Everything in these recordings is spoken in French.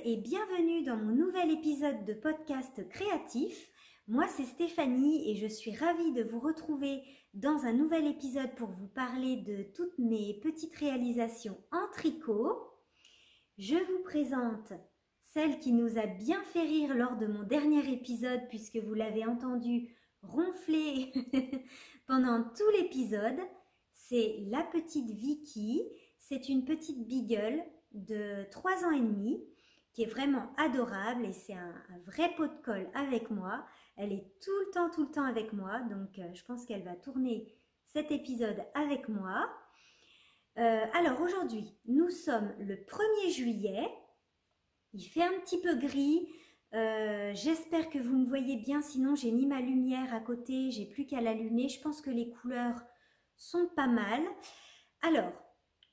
et bienvenue dans mon nouvel épisode de podcast créatif. Moi c'est Stéphanie et je suis ravie de vous retrouver dans un nouvel épisode pour vous parler de toutes mes petites réalisations en tricot. Je vous présente celle qui nous a bien fait rire lors de mon dernier épisode puisque vous l'avez entendu ronfler pendant tout l'épisode. C'est la petite Vicky, c'est une petite beagle de 3 ans et demi qui est vraiment adorable et c'est un vrai pot de colle avec moi. Elle est tout le temps avec moi, donc je pense qu'elle va tourner cet épisode avec moi. Alors aujourd'hui, nous sommes le 1er juillet, il fait un petit peu gris, j'espère que vous me voyez bien, sinon j'ai mis ma lumière à côté, j'ai plus qu'à l'allumer, je pense que les couleurs sont pas mal. Alors,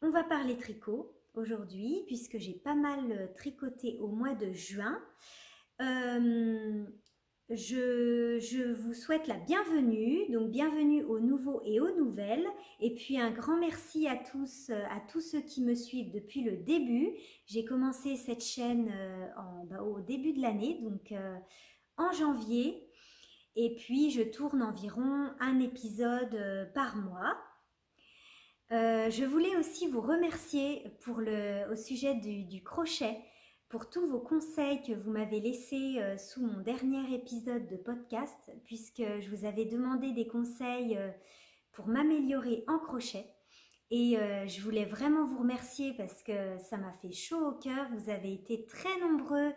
on va parler tricot aujourd'hui, puisque j'ai pas mal tricoté au mois de juin. Je vous souhaite la bienvenue, donc bienvenue aux nouveaux et aux nouvelles. Et puis un grand merci à tous ceux qui me suivent depuis le début. J'ai commencé cette chaîne au début de l'année, donc en janvier. Et puis je tourne environ un épisode par mois. Je voulais aussi vous remercier au sujet du crochet, pour tous vos conseils que vous m'avez laissés sous mon dernier épisode de podcast, puisque je vous avais demandé des conseils pour m'améliorer en crochet. Et je voulais vraiment vous remercier parce que ça m'a fait chaud au cœur. Vous avez été très nombreux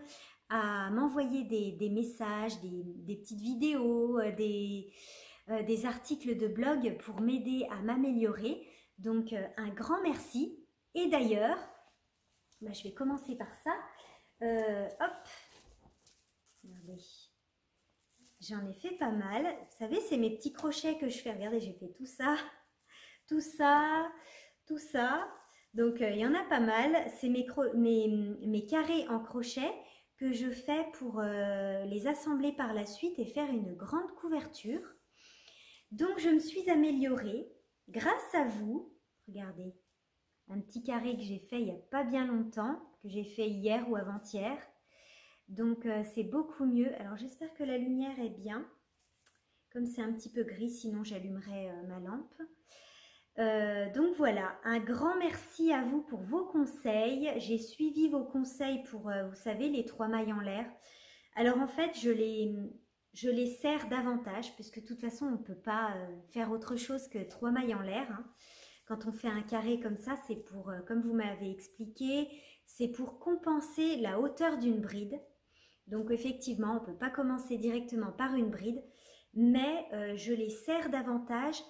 à m'envoyer des messages, des petites vidéos, des articles de blog pour m'aider à m'améliorer. Donc un grand merci. Et d'ailleurs, je vais commencer par ça. Hop, regardez, j'en ai fait pas mal. Vous savez, c'est mes petits crochets que je fais. Regardez, j'ai fait tout ça, tout ça, tout ça. Donc il y en a pas mal. C'est mes carrés en crochet que je fais pour les assembler par la suite et faire une grande couverture. Donc je me suis améliorée grâce à vous. Regardez, un petit carré que j'ai fait il n'y a pas bien longtemps, que j'ai fait hier ou avant-hier. Donc c'est beaucoup mieux. Alors j'espère que la lumière est bien, comme c'est un petit peu gris, sinon j'allumerai ma lampe. Donc voilà, un grand merci à vous pour vos conseils. J'ai suivi vos conseils pour, vous savez, les 3 mailles en l'air. Alors en fait, je les serre davantage, puisque de toute façon, on ne peut pas faire autre chose que 3 mailles en l'air. Hein. Quand on fait un carré comme ça, c'est pour, comme vous m'avez expliqué, c'est pour compenser la hauteur d'une bride. Donc effectivement, on ne peut pas commencer directement par une bride, mais je les serre davantage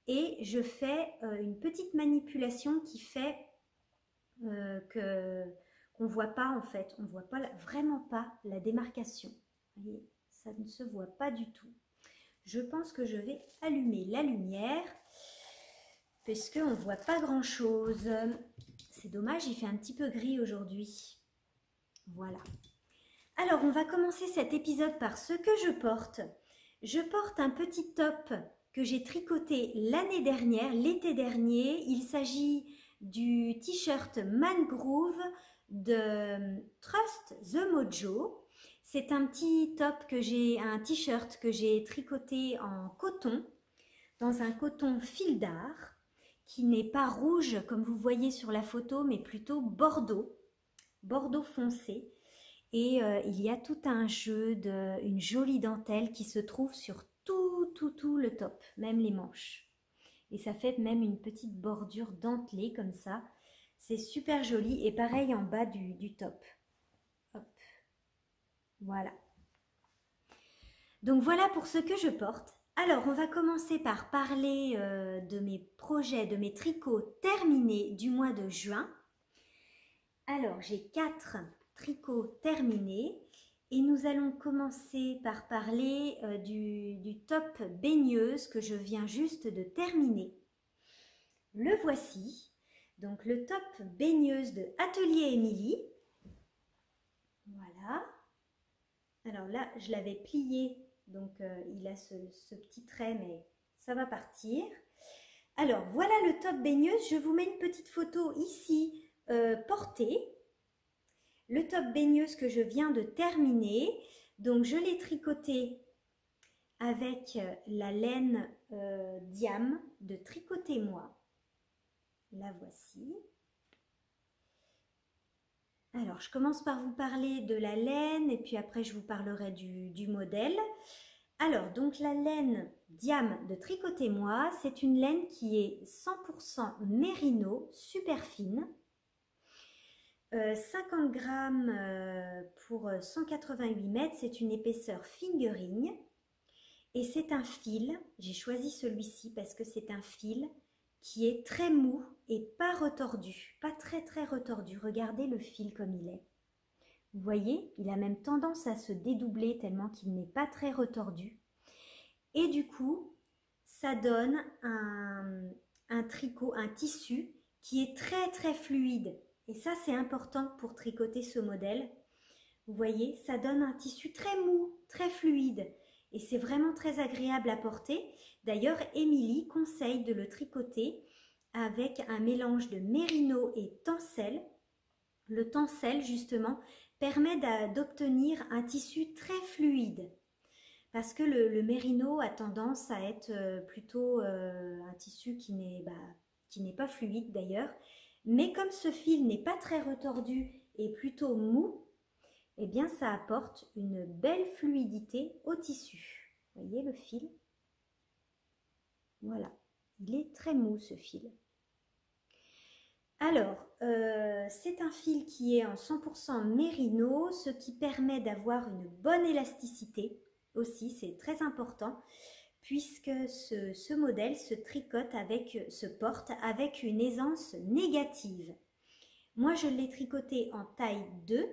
et je fais une petite manipulation qui fait qu'on ne voit pas en fait, on ne voit pas, vraiment pas la démarcation. Vous voyez, ça ne se voit pas du tout. Je pense que je vais allumer la lumière parce qu'on ne voit pas grand chose. C'est dommage, il fait un petit peu gris aujourd'hui. Voilà. Alors, on va commencer cet épisode par ce que je porte. Je porte un petit top que j'ai tricoté l'année dernière, l'été dernier. Il s'agit du t-shirt Mangrove de Trust the Mojo. C'est un petit top un t-shirt que j'ai tricoté en coton, dans un coton fil d'art, qui n'est pas rouge comme vous voyez sur la photo, mais plutôt bordeaux foncé. Et il y a tout un jeu une jolie dentelle qui se trouve sur tout le top, même les manches. Et ça fait même une petite bordure dentelée comme ça. C'est super joli et pareil en bas du top. Hop. Voilà. Donc voilà pour ce que je porte. Alors, on va commencer par parler de mes projets, de mes tricots terminés du mois de juin. Alors, j'ai 4 tricots terminés et nous allons commencer par parler du top baigneuse que je viens juste de terminer. Le voici, donc le top baigneuse de Atelier Émilie. Voilà. Alors là, je l'avais plié. Donc, il a ce petit trait, mais ça va partir. Alors, voilà le top baigneuse. Je vous mets une petite photo ici portée. le top baigneuse que je viens de terminer. Donc je l'ai tricoté avec la laine Diam de Tricotez-moi. La voici. Alors, je commence par vous parler de la laine et puis après, je vous parlerai du modèle. Alors, donc la laine Diam de Tricotez-moi, c'est une laine qui est 100% mérino, super fine. 50 grammes pour 188 mètres, c'est une épaisseur fingering. Et c'est un fil, j'ai choisi celui-ci parce que c'est un fil qui est très mou et pas retordu, pas très retordu. Regardez le fil comme il est. Vous voyez, il a même tendance à se dédoubler tellement qu'il n'est pas très retordu. Et du coup, ça donne un tricot, un tissu qui est très fluide. Et ça, c'est important pour tricoter ce modèle. Vous voyez, ça donne un tissu très mou, très fluide. Et c'est vraiment très agréable à porter. D'ailleurs, Émilie conseille de le tricoter avec un mélange de mérino et tencel. Le tencel, justement, permet d'obtenir un tissu très fluide. Parce que le mérino a tendance à être plutôt un tissu qui n'est pas fluide d'ailleurs. Mais comme ce fil n'est pas très retordu et plutôt mou, eh bien ça apporte une belle fluidité au tissu. Vous voyez le fil? Voilà, il est très mou ce fil. Alors, c'est un fil qui est en 100% mérino, ce qui permet d'avoir une bonne élasticité aussi, c'est très important, puisque ce modèle se porte avec une aisance négative. Moi, je l'ai tricoté en taille 2,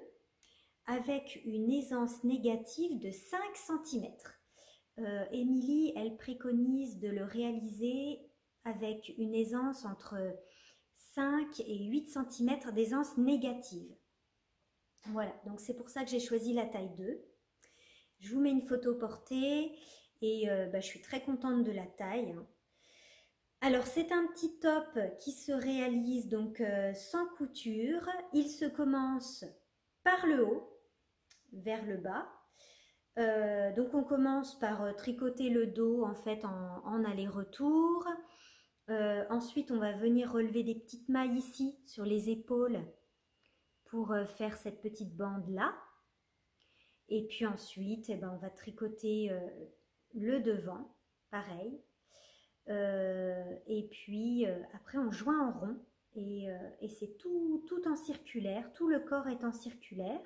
avec une aisance négative de 5 cm. Émilie, elle préconise de le réaliser avec une aisance entre 5 et 8 cm d'aisance négative. Voilà, donc c'est pour ça que j'ai choisi la taille 2. Je vous mets une photo portée et je suis très contente de la taille. Alors c'est un petit top qui se réalise donc sans couture. Il se commence par le haut vers le bas. Donc on commence par tricoter le dos en fait en aller-retour. Ensuite on va venir relever des petites mailles ici sur les épaules pour faire cette petite bande là. Et puis ensuite on va tricoter le devant, pareil. Et puis après on joint en rond et c'est tout en circulaire, tout le corps est en circulaire.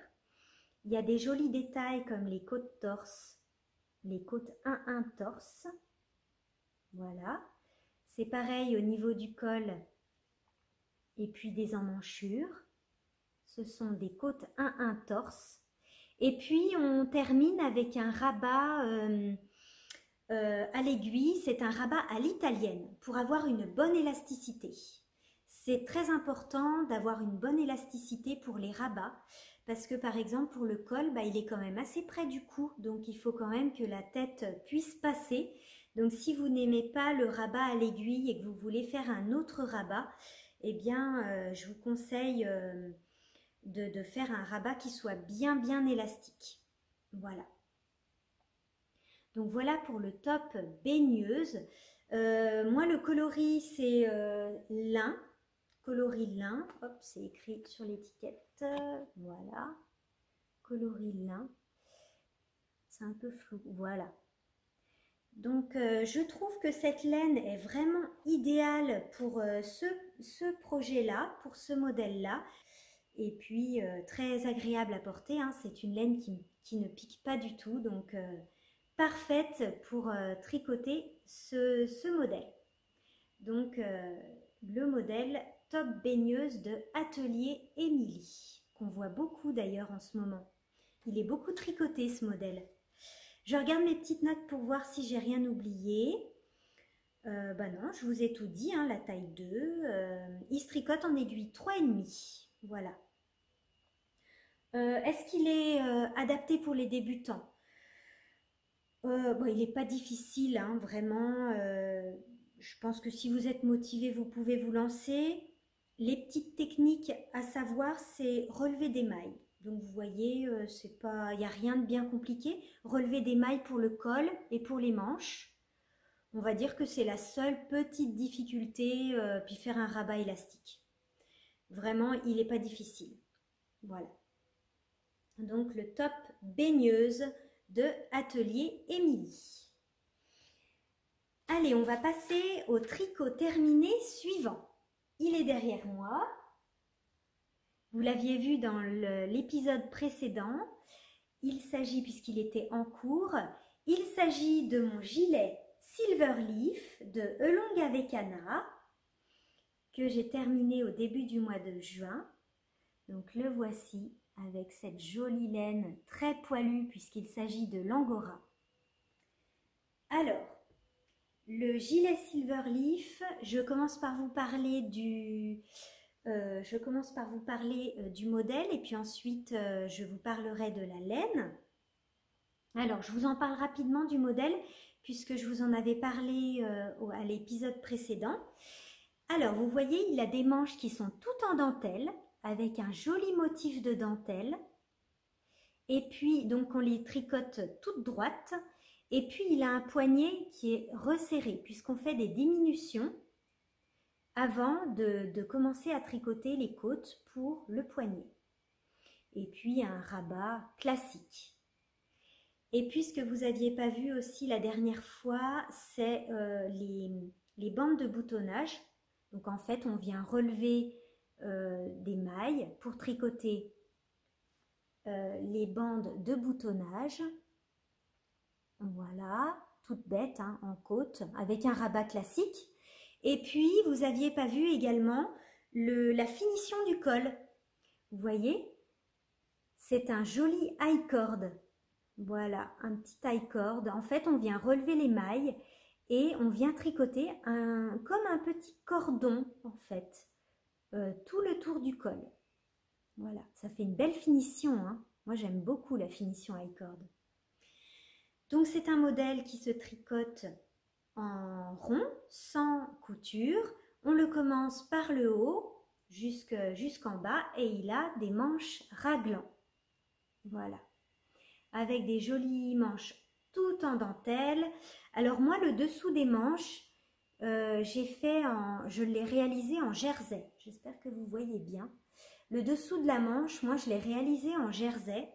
Il y a des jolis détails comme les côtes torse, les côtes 1-1 torse. Voilà. C'est pareil au niveau du col et puis des emmanchures. Ce sont des côtes 1-1 torse. Et puis on termine avec un rabat à l'aiguille. C'est un rabat à l'italienne pour avoir une bonne élasticité. C'est très important d'avoir une bonne élasticité pour les rabats. Parce que par exemple pour le col, il est quand même assez près du cou, donc il faut quand même que la tête puisse passer. Donc si vous n'aimez pas le rabat à l'aiguille et que vous voulez faire un autre rabat, eh bien je vous conseille de faire un rabat qui soit bien élastique. Voilà. Donc voilà pour le top baigneuse. Moi le coloris c'est lin. Coloris lin, hop, c'est écrit sur l'étiquette, voilà, coloris lin, c'est un peu flou, voilà. Donc je trouve que cette laine est vraiment idéale pour ce projet-là, pour ce modèle-là, et puis très agréable à porter, hein. C'est une laine qui ne pique pas du tout, donc parfaite pour tricoter ce modèle. Donc le modèle top baigneuse de Atelier Émilie, qu'on voit beaucoup d'ailleurs en ce moment. Il est beaucoup tricoté ce modèle. Je regarde mes petites notes pour voir si j'ai rien oublié. Non, je vous ai tout dit, hein, la taille 2. Il se tricote en aiguille 3,5. Voilà. Est-ce qu'il est adapté pour les débutants? Il n'est pas difficile, hein, vraiment. Je pense que si vous êtes motivé, vous pouvez vous lancer. Les petites techniques à savoir, c'est relever des mailles. Donc vous voyez, il n'y a rien de bien compliqué. Relever des mailles pour le col et pour les manches. On va dire que c'est la seule petite difficulté, puis faire un rabat élastique. Vraiment, il n'est pas difficile. Voilà. Donc le top baigneuse de Atelier Émilie. Allez, on va passer au tricot terminé suivant. Il est derrière moi. Vous l'aviez vu dans l'épisode précédent. Il s'agit, puisqu'il était en cours, il s'agit de mon gilet Silverleaf de Elong avec Anna que j'ai terminé au début du mois de juin. Donc le voici avec cette jolie laine très poilue puisqu'il s'agit de l'Angora. Alors, le gilet Silverleaf, je commence par vous parler du modèle et puis ensuite je vous parlerai de la laine. Alors, je vous en parle rapidement du modèle puisque je vous en avais parlé à l'épisode précédent. Alors, vous voyez, il a des manches qui sont toutes en dentelle avec un joli motif de dentelle. Et puis, donc, on les tricote toutes droites. Et puis, il a un poignet qui est resserré puisqu'on fait des diminutions avant de commencer à tricoter les côtes pour le poignet. Et puis, un rabat classique. Et puis, ce que vous n'aviez pas vu aussi la dernière fois, c'est les bandes de boutonnage. Donc, en fait, on vient relever des mailles pour tricoter les bandes de boutonnage. Voilà, toutes bêtes, hein, en côte, avec un rabat classique. Et puis, vous n'aviez pas vu également la finition du col. Vous voyez, c'est un joli high cord. Voilà, un petit high cord. En fait, on vient relever les mailles et on vient tricoter comme un petit cordon, en fait, tout le tour du col. Voilà, ça fait une belle finition, hein. Moi, j'aime beaucoup la finition high cord. Donc, c'est un modèle qui se tricote en rond, sans couture. On le commence par le haut jusqu'en bas et il a des manches raglants. Voilà, avec des jolies manches tout en dentelle. Alors moi, le dessous des manches, je l'ai réalisé en jersey. J'espère que vous voyez bien. Le dessous de la manche, moi, je l'ai réalisé en jersey.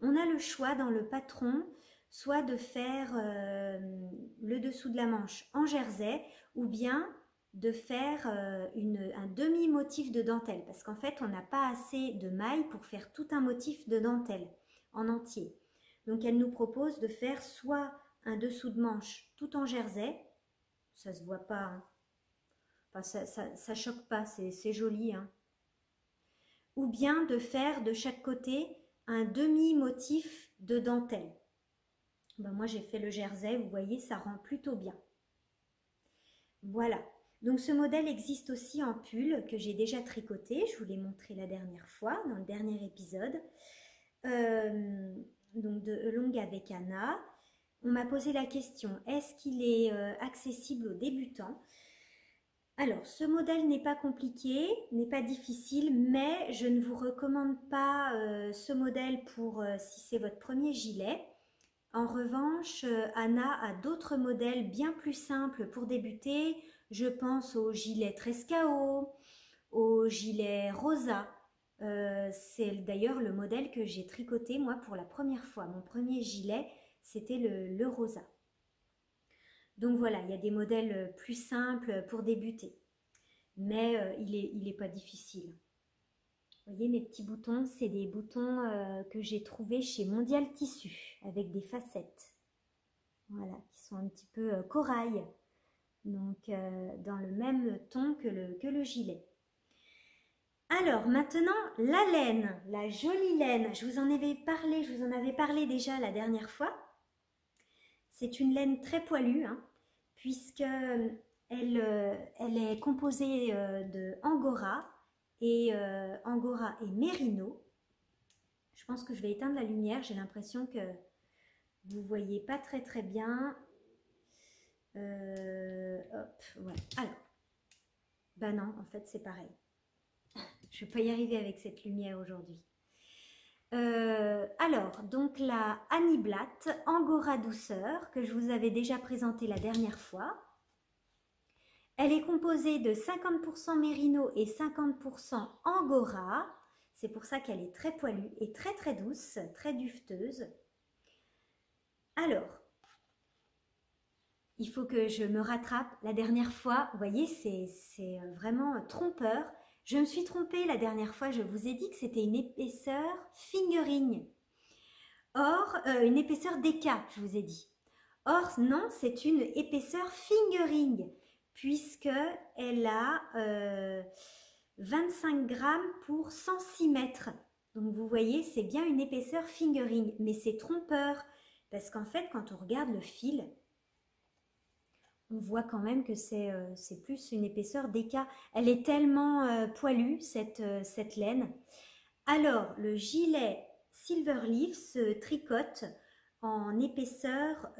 On a le choix dans le patron, soit de faire le dessous de la manche en jersey, ou bien de faire un demi-motif de dentelle. Parce qu'en fait, on n'a pas assez de mailles pour faire tout un motif de dentelle en entier. Donc, elle nous propose de faire soit un dessous de manche tout en jersey, ça se voit pas, hein. Enfin, ça choque pas, c'est joli, hein. Ou bien de faire de chaque côté un demi-motif de dentelle. Ben, moi, j'ai fait le jersey, vous voyez, ça rend plutôt bien. Voilà. Donc, ce modèle existe aussi en pull que j'ai déjà tricoté. Je vous l'ai montré la dernière fois, dans le dernier épisode. Donc, de Elong avec Anna. On m'a posé la question, est-ce qu'il est accessible aux débutants? Alors, ce modèle n'est pas compliqué, n'est pas difficile, mais je ne vous recommande pas ce modèle pour si c'est votre premier gilet. En revanche, Anna a d'autres modèles bien plus simples pour débuter. Je pense au gilet Trescao, au gilet Rosa. C'est d'ailleurs le modèle que j'ai tricoté moi pour la première fois. Mon premier gilet, c'était le Rosa. Donc voilà, il y a des modèles plus simples pour débuter. Mais il est pas difficile. Vous voyez mes petits boutons, c'est des boutons que j'ai trouvés chez Mondial Tissu avec des facettes. Voilà, qui sont un petit peu corail. Donc dans le même ton que le gilet. Alors maintenant, la laine, la jolie laine. Je vous en avais parlé déjà la dernière fois. C'est une laine très poilue, hein, puisque elle est composée de Angora et Mérino. Je pense que je vais éteindre la lumière. J'ai l'impression que vous ne voyez pas très très bien. Hop, voilà. Alors, ben non, en fait c'est pareil. Je ne vais pas y arriver avec cette lumière aujourd'hui. Alors, donc la Annie Blatt Angora Douceur, que je vous avais déjà présentée la dernière fois. Elle est composée de 50% mérino et 50% angora. C'est pour ça qu'elle est très poilue et très très douce, très duveteuse. Alors, il faut que je me rattrape. La dernière fois, vous voyez, c'est vraiment trompeur. Je me suis trompée la dernière fois, je vous ai dit que c'était une épaisseur fingering. Or, une épaisseur déca, je vous ai dit. Or, non, c'est une épaisseur fingering, puisqu'elle a 25 grammes pour 106 mètres. Donc, vous voyez, c'est bien une épaisseur fingering, mais c'est trompeur, parce qu'en fait, quand on regarde le fil, on voit quand même que c'est plus une épaisseur déca. Elle est tellement poilue, cette laine. Alors, le gilet Silverleaf se tricote en épaisseur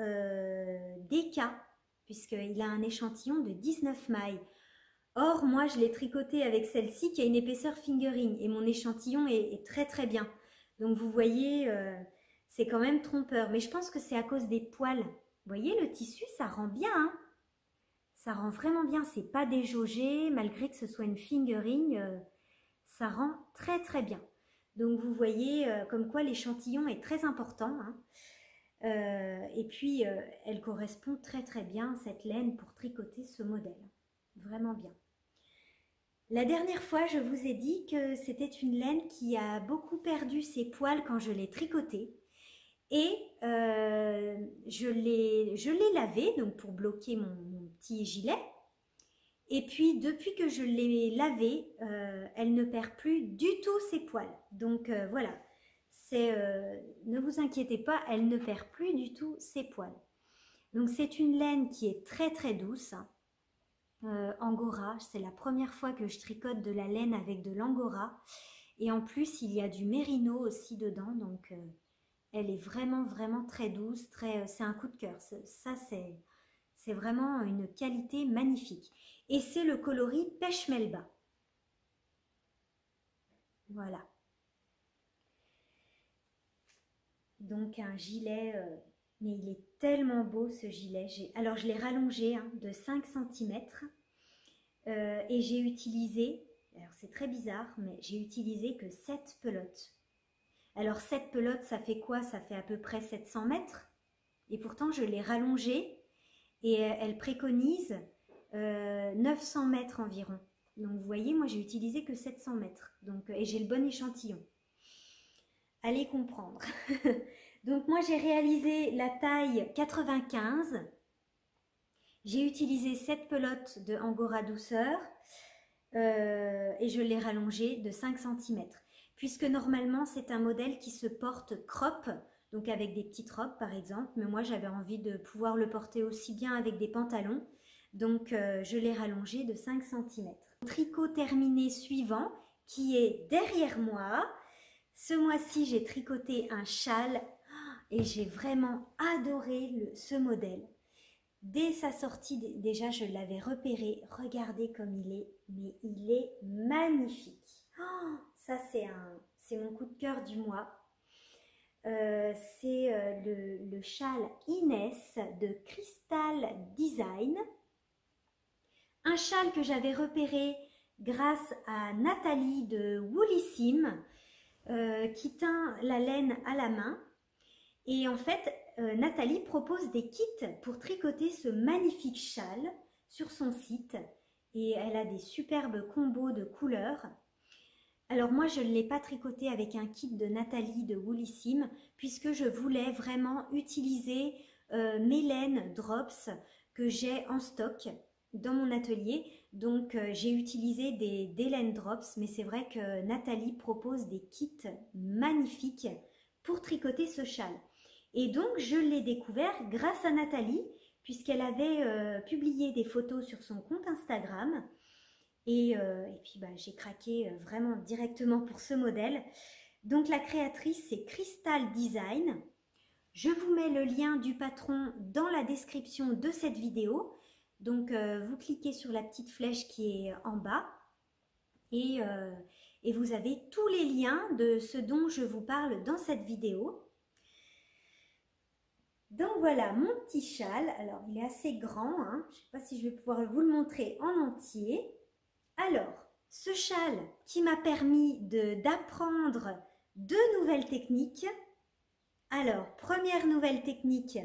déca, puisqu'il a un échantillon de 19 mailles. Or, moi, je l'ai tricoté avec celle-ci qui a une épaisseur fingering, et mon échantillon est très très bien. Donc, vous voyez, c'est quand même trompeur. Mais je pense que c'est à cause des poils. Vous voyez, le tissu, ça rend bien, hein. Ça rend vraiment bien, c'est pas déjaugé, malgré que ce soit une fingering, ça rend très très bien. Donc vous voyez comme quoi l'échantillon est très important, hein. Et puis elle correspond très très bien, cette laine, pour tricoter ce modèle. Vraiment bien. La dernière fois, je vous ai dit que c'était une laine qui a beaucoup perdu ses poils quand je l'ai tricotée. Et je l'ai lavé donc pour bloquer mon petit gilet. Et puis depuis que je l'ai lavé, elle ne perd plus du tout ses poils. Donc voilà, ne vous inquiétez pas, elle ne perd plus du tout ses poils. Donc c'est une laine qui est très très douce. Angora, c'est la première fois que je tricote de la laine avec de l'angora. Et en plus, il y a du mérino aussi dedans, donc elle est vraiment, vraiment très douce, c'est un coup de cœur. Ça, c'est vraiment une qualité magnifique. Et c'est le coloris Pêche Melba. Voilà. Donc un gilet, mais il est tellement beau ce gilet. Alors je l'ai rallongé de 5 cm et j'ai utilisé, alors c'est très bizarre, mais j'ai utilisé que 7 pelotes. Alors 7 pelotes, ça fait quoi? Ça fait à peu près 700 mètres. Et pourtant, je l'ai rallongée et elle préconise 900 mètres environ. Donc vous voyez, moi j'ai utilisé que 700 mètres. Donc, et j'ai le bon échantillon. Allez comprendre. Donc moi j'ai réalisé la taille 95. J'ai utilisé 7 pelotes de Angora Douceur et je l'ai rallongée de 5 cm. Puisque normalement c'est un modèle qui se porte crop, donc avec des petites robes par exemple, mais moi j'avais envie de pouvoir le porter aussi bien avec des pantalons, donc je l'ai rallongé de 5 cm. Tricot terminé suivant qui est derrière moi. Ce mois-ci j'ai tricoté un châle et j'ai vraiment adoré ce modèle. Dès sa sortie, déjà je l'avais repéré, regardez comme il est, mais il est magnifique. Oh, ça c'est mon coup de cœur du mois. C'est le châle Inès de Crystal Design. Un châle que j'avais repéré grâce à Nathalie de Woolissime qui teint la laine à la main. Et en fait, Nathalie propose des kits pour tricoter ce magnifique châle sur son site. Et elle a des superbes combos de couleurs. Alors moi, je ne l'ai pas tricoté avec un kit de Nathalie de Woolissime puisque je voulais vraiment utiliser mes laines drops que j'ai en stock dans mon atelier. Donc j'ai utilisé des laines drops, mais c'est vrai que Nathalie propose des kits magnifiques pour tricoter ce châle. Et donc je l'ai découvert grâce à Nathalie puisqu'elle avait publié des photos sur son compte Instagram. Et puis j'ai craqué vraiment directement pour ce modèle. Donc la créatrice c'est Crystal Design. Je vous mets le lien du patron dans la description de cette vidéo. Donc vous cliquez sur la petite flèche qui est en bas. et vous avez tous les liens de ce dont je vous parle dans cette vidéo. Donc voilà mon petit châle. Alors il est assez grand, hein. Je ne sais pas si je vais pouvoir vous le montrer en entier. Alors, ce châle qui m'a permis d'apprendre 2 nouvelles techniques. Alors, première nouvelle technique,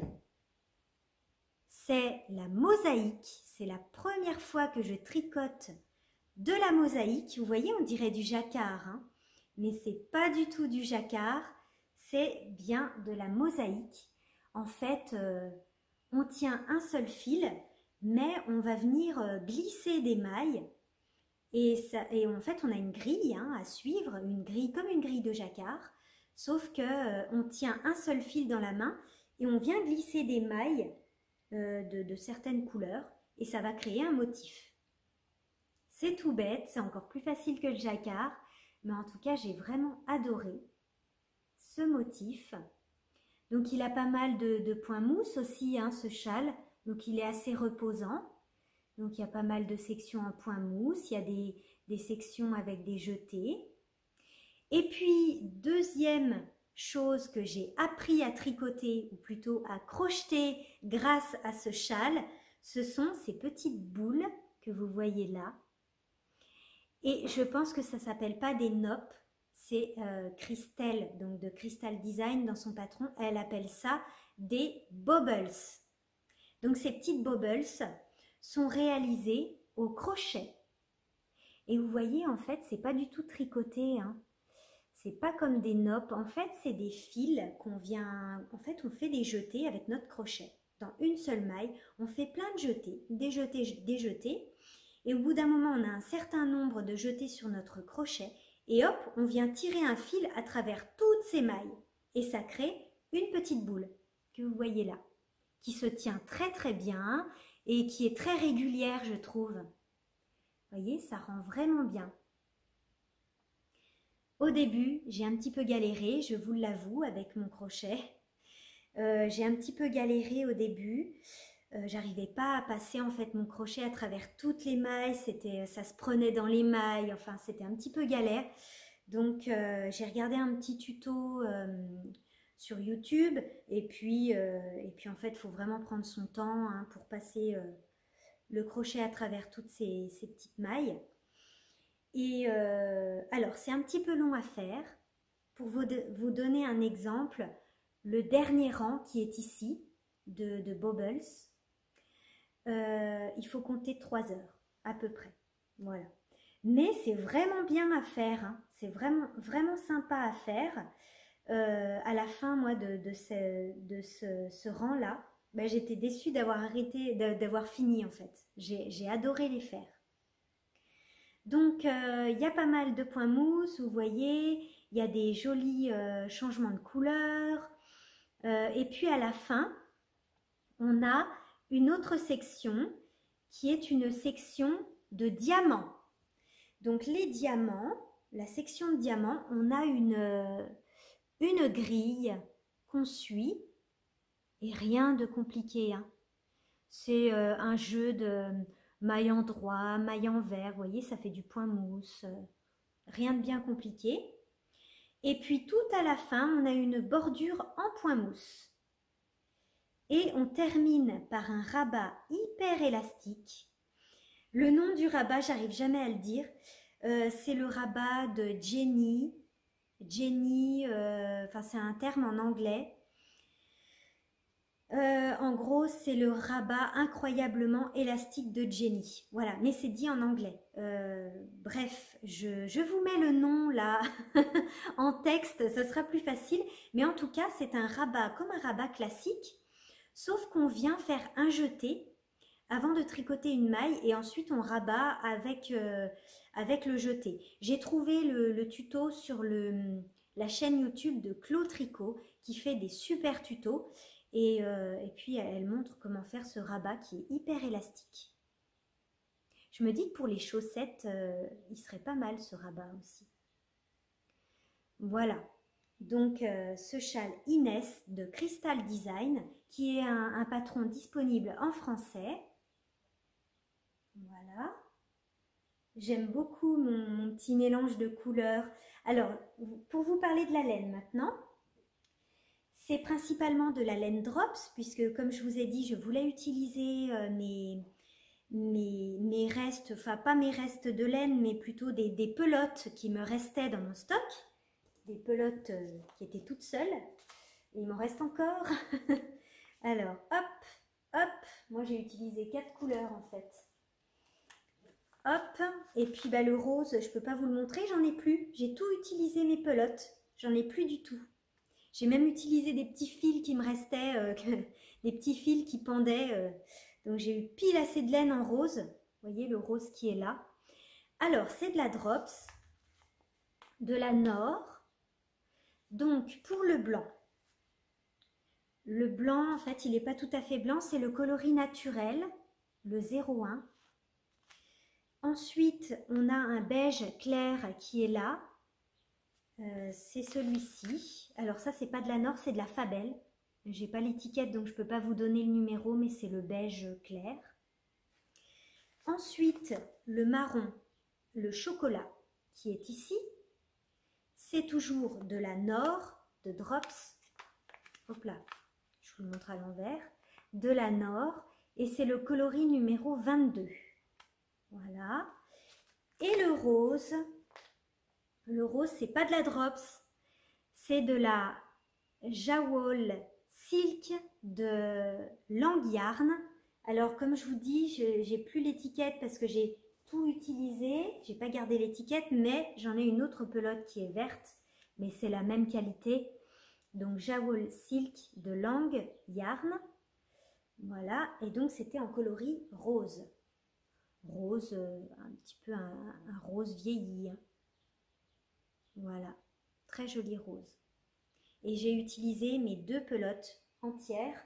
c'est la mosaïque. C'est la première fois que je tricote de la mosaïque. Vous voyez, on dirait du jacquard, hein, mais c'est pas du tout du jacquard, c'est bien de la mosaïque. En fait, on tient un seul fil, mais on va venir glisser des mailles. Et en fait, on a une grille, hein, à suivre, une grille comme une grille de jacquard, sauf que on tient un seul fil dans la main et on vient glisser des mailles de certaines couleurs et ça va créer un motif. C'est tout bête, c'est encore plus facile que le jacquard, mais en tout cas, j'ai vraiment adoré ce motif. Donc, il a pas mal de points mousse aussi, hein, ce châle, donc il est assez reposant. Donc, il y a pas mal de sections en point mousse. Il y a des sections avec des jetés. Et puis, deuxième chose que j'ai appris à tricoter, ou plutôt à crocheter grâce à ce châle, ce sont ces petites boules que vous voyez là. Et je pense que ça ne s'appelle pas des noppes. C'est Christelle, donc de Crystal Design, dans son patron, elle appelle ça des bobbles. Donc, ces petites bobbles sont réalisées au crochet. Et vous voyez, en fait, c'est pas du tout tricoté, hein. C'est pas comme des noppes. En fait, c'est des fils qu'on vient... En fait, on fait des jetés avec notre crochet. Dans une seule maille, on fait plein de jetés, des jetés, des jetés. Et au bout d'un moment, on a un certain nombre de jetés sur notre crochet. Et hop, on vient tirer un fil à travers toutes ces mailles. Et ça crée une petite boule que vous voyez là, qui se tient très très bien et qui est très régulière, je trouve. Vous voyez, ça rend vraiment bien. Au début, j'ai un petit peu galéré, je vous l'avoue, avec mon crochet. J'ai un petit peu galéré au début. J'arrivais pas à passer en fait mon crochet à travers toutes les mailles. Ça se prenait dans les mailles. Enfin, c'était un petit peu galère. Donc, j'ai regardé un petit tuto sur YouTube. Et puis en fait, il faut vraiment prendre son temps, hein, pour passer le crochet à travers toutes ces petites mailles. Et alors, c'est un petit peu long à faire. Pour vous donner un exemple, le dernier rang qui est ici, de bobbles, il faut compter 3 heures, à peu près. Voilà. Mais c'est vraiment bien à faire, hein. C'est vraiment, vraiment sympa à faire. À la fin, moi, de ce rang-là, ben, j'étais déçue d'avoir arrêté, d'avoir fini, en fait. J'ai adoré les faire. Donc, il y a pas mal de points mousse, vous voyez, il y a des jolis changements de couleurs. Et puis, à la fin, on a une autre section qui est une section de diamants. Donc, les diamants, la section de diamants, on a une grille qu'on suit et rien de compliqué, hein. C'est un jeu de maille en droit, maille en vert, vous voyez, ça fait du point mousse, rien de bien compliqué. Et puis tout à la fin, on a une bordure en point mousse. Et on termine par un rabat hyper élastique. Le nom du rabat, j'arrive jamais à le dire, c'est le rabat de Jenny. Jenny, enfin c'est un terme en anglais. En gros, c'est le rabat incroyablement élastique de Jenny. Voilà, mais c'est dit en anglais. Bref, je vous mets le nom là en texte, ce sera plus facile. Mais en tout cas, c'est un rabat comme un rabat classique, sauf qu'on vient faire un jeté avant de tricoter une maille et ensuite on rabat avec le jeté. J'ai trouvé le tuto sur la chaîne YouTube de Clo Tricot qui fait des super tutos. Et puis elle montre comment faire ce rabat qui est hyper élastique. Je me dis que pour les chaussettes, il serait pas mal ce rabat aussi. Voilà, donc ce châle Inès de Crystal Design qui est un patron disponible en français. Voilà, J'aime beaucoup mon petit mélange de couleurs. Alors, pour vous parler de la laine maintenant, c'est principalement de la laine Drops, puisque comme je vous ai dit, je voulais utiliser mes restes, enfin pas mes restes de laine, mais plutôt des pelotes qui me restaient dans mon stock, des pelotes qui étaient toutes seules, et il m'en reste encore. Alors, hop, hop, moi j'ai utilisé 4 couleurs en fait. Hop, et puis bah, le rose, je peux pas vous le montrer, j'en ai plus. J'ai tout utilisé mes pelotes, j'en ai plus du tout. J'ai même utilisé des petits fils qui me restaient, des petits fils qui pendaient. Donc j'ai eu pile assez de laine en rose. Vous voyez le rose qui est là. Alors c'est de la Drops, de la Nord. Donc pour le blanc en fait il n'est pas tout à fait blanc, c'est le coloris naturel, le 01. Ensuite on a un beige clair qui est là. C'est celui-ci. Alors ça c'est pas de la Nord, c'est de la Fabel. J'ai pas l'étiquette donc je peux pas vous donner le numéro, mais c'est le beige clair. Ensuite le marron, le chocolat qui est ici, c'est toujours de la Nord, de Drops. Hop là, je vous le montre à l'envers. De la Nord et c'est le coloris numéro 22. Voilà. Et le rose c'est pas de la Drops, c'est de la Jawol Silk de Lang Yarn. Alors comme je vous dis, j'ai plus l'étiquette parce que j'ai tout utilisé, j'ai pas gardé l'étiquette, mais j'en ai une autre pelote qui est verte, mais c'est la même qualité. Donc Jawol Silk de Lang Yarn. Voilà, et donc c'était en coloris rose. Rose, un petit peu un rose vieilli. Voilà, très joli rose. Et j'ai utilisé mes 2 pelotes entières.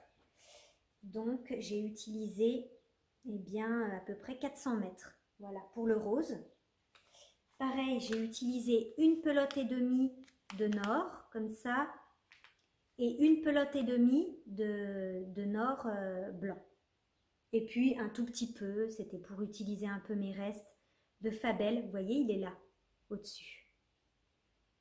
Donc j'ai utilisé eh bien, à peu près 400 mètres. Voilà, pour le rose. Pareil, j'ai utilisé une pelote et demie de Nord, comme ça, et une pelote et demie de Nord blanc. Et puis un tout petit peu, c'était pour utiliser un peu mes restes de Fabel. Vous voyez, il est là, au-dessus.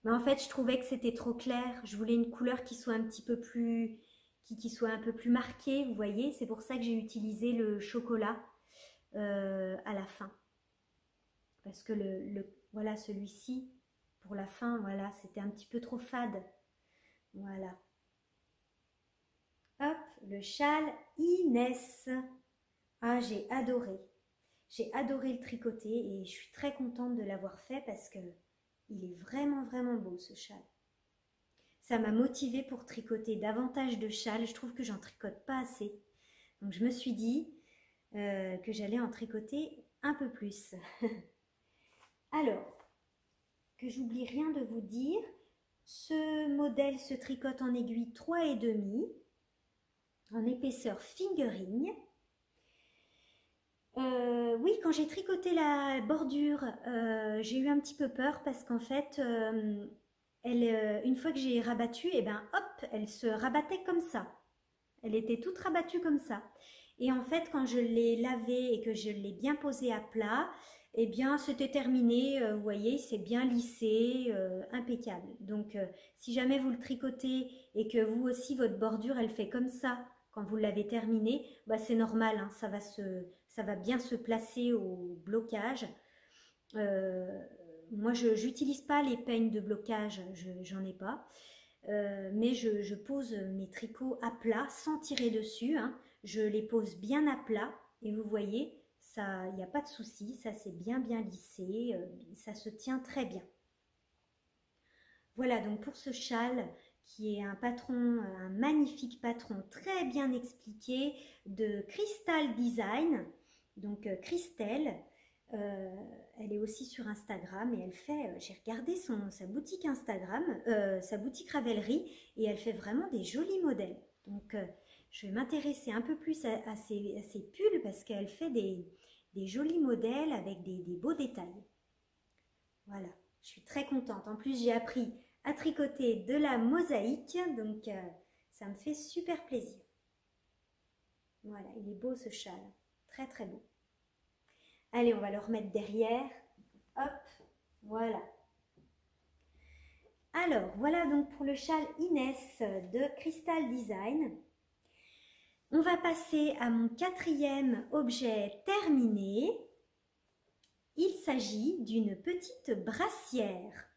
Mais en fait, je trouvais que c'était trop clair. Je voulais une couleur qui soit un petit peu plus, qui soit un peu plus marquée, vous voyez. C'est pour ça que j'ai utilisé le chocolat à la fin. Parce que voilà, celui-ci, pour la fin, voilà, c'était un petit peu trop fade. Voilà. Hop, le châle Inès. Ah, j'ai adoré. J'ai adoré le tricoter et je suis très contente de l'avoir fait parce que il est vraiment, vraiment beau ce châle. Ça m'a motivée pour tricoter davantage de châles. Je trouve que j'en tricote pas assez. Donc je me suis dit que j'allais en tricoter un peu plus. Alors, que j'oublie rien de vous dire, ce modèle se tricote en aiguille 3,5 en épaisseur fingering. Oui, quand j'ai tricoté la bordure, j'ai eu un petit peu peur parce qu'en fait, une fois que j'ai rabattu, et ben hop, elle se rabattait comme ça. Elle était toute rabattue comme ça. Et en fait, quand je l'ai lavée et que je l'ai bien posée à plat, eh bien, c'était terminé. Vous voyez, c'est bien lissé, impeccable. Donc, si jamais vous le tricotez et que vous aussi, votre bordure, elle fait comme ça quand vous l'avez terminé, bah, c'est normal, hein, ça va bien se placer au blocage. Moi, je n'utilise pas les peignes de blocage, j'en ai pas. Mais je pose mes tricots à plat sans tirer dessus. Hein. Je les pose bien à plat et vous voyez, il n'y a pas de souci, ça c'est bien lissé, ça se tient très bien. Voilà donc pour ce châle qui est un patron, un magnifique patron très bien expliqué de Crystal Design, donc Christelle. Elle est aussi sur Instagram et elle fait, j'ai regardé sa boutique Instagram, sa boutique Ravelry et elle fait vraiment des jolis modèles. Donc je vais m'intéresser un peu plus à ces pulls parce qu'elle fait des jolis modèles avec des beaux détails. Voilà, je suis très contente. En plus, j'ai appris à tricoter de la mosaïque, donc ça me fait super plaisir. Voilà, il est beau ce châle, très très beau. Allez, on va le remettre derrière Hop, voilà. Alors, voilà donc pour le châle Inès de Crystal Design. On va passer à mon quatrième objet terminé. Il s'agit d'une petite brassière.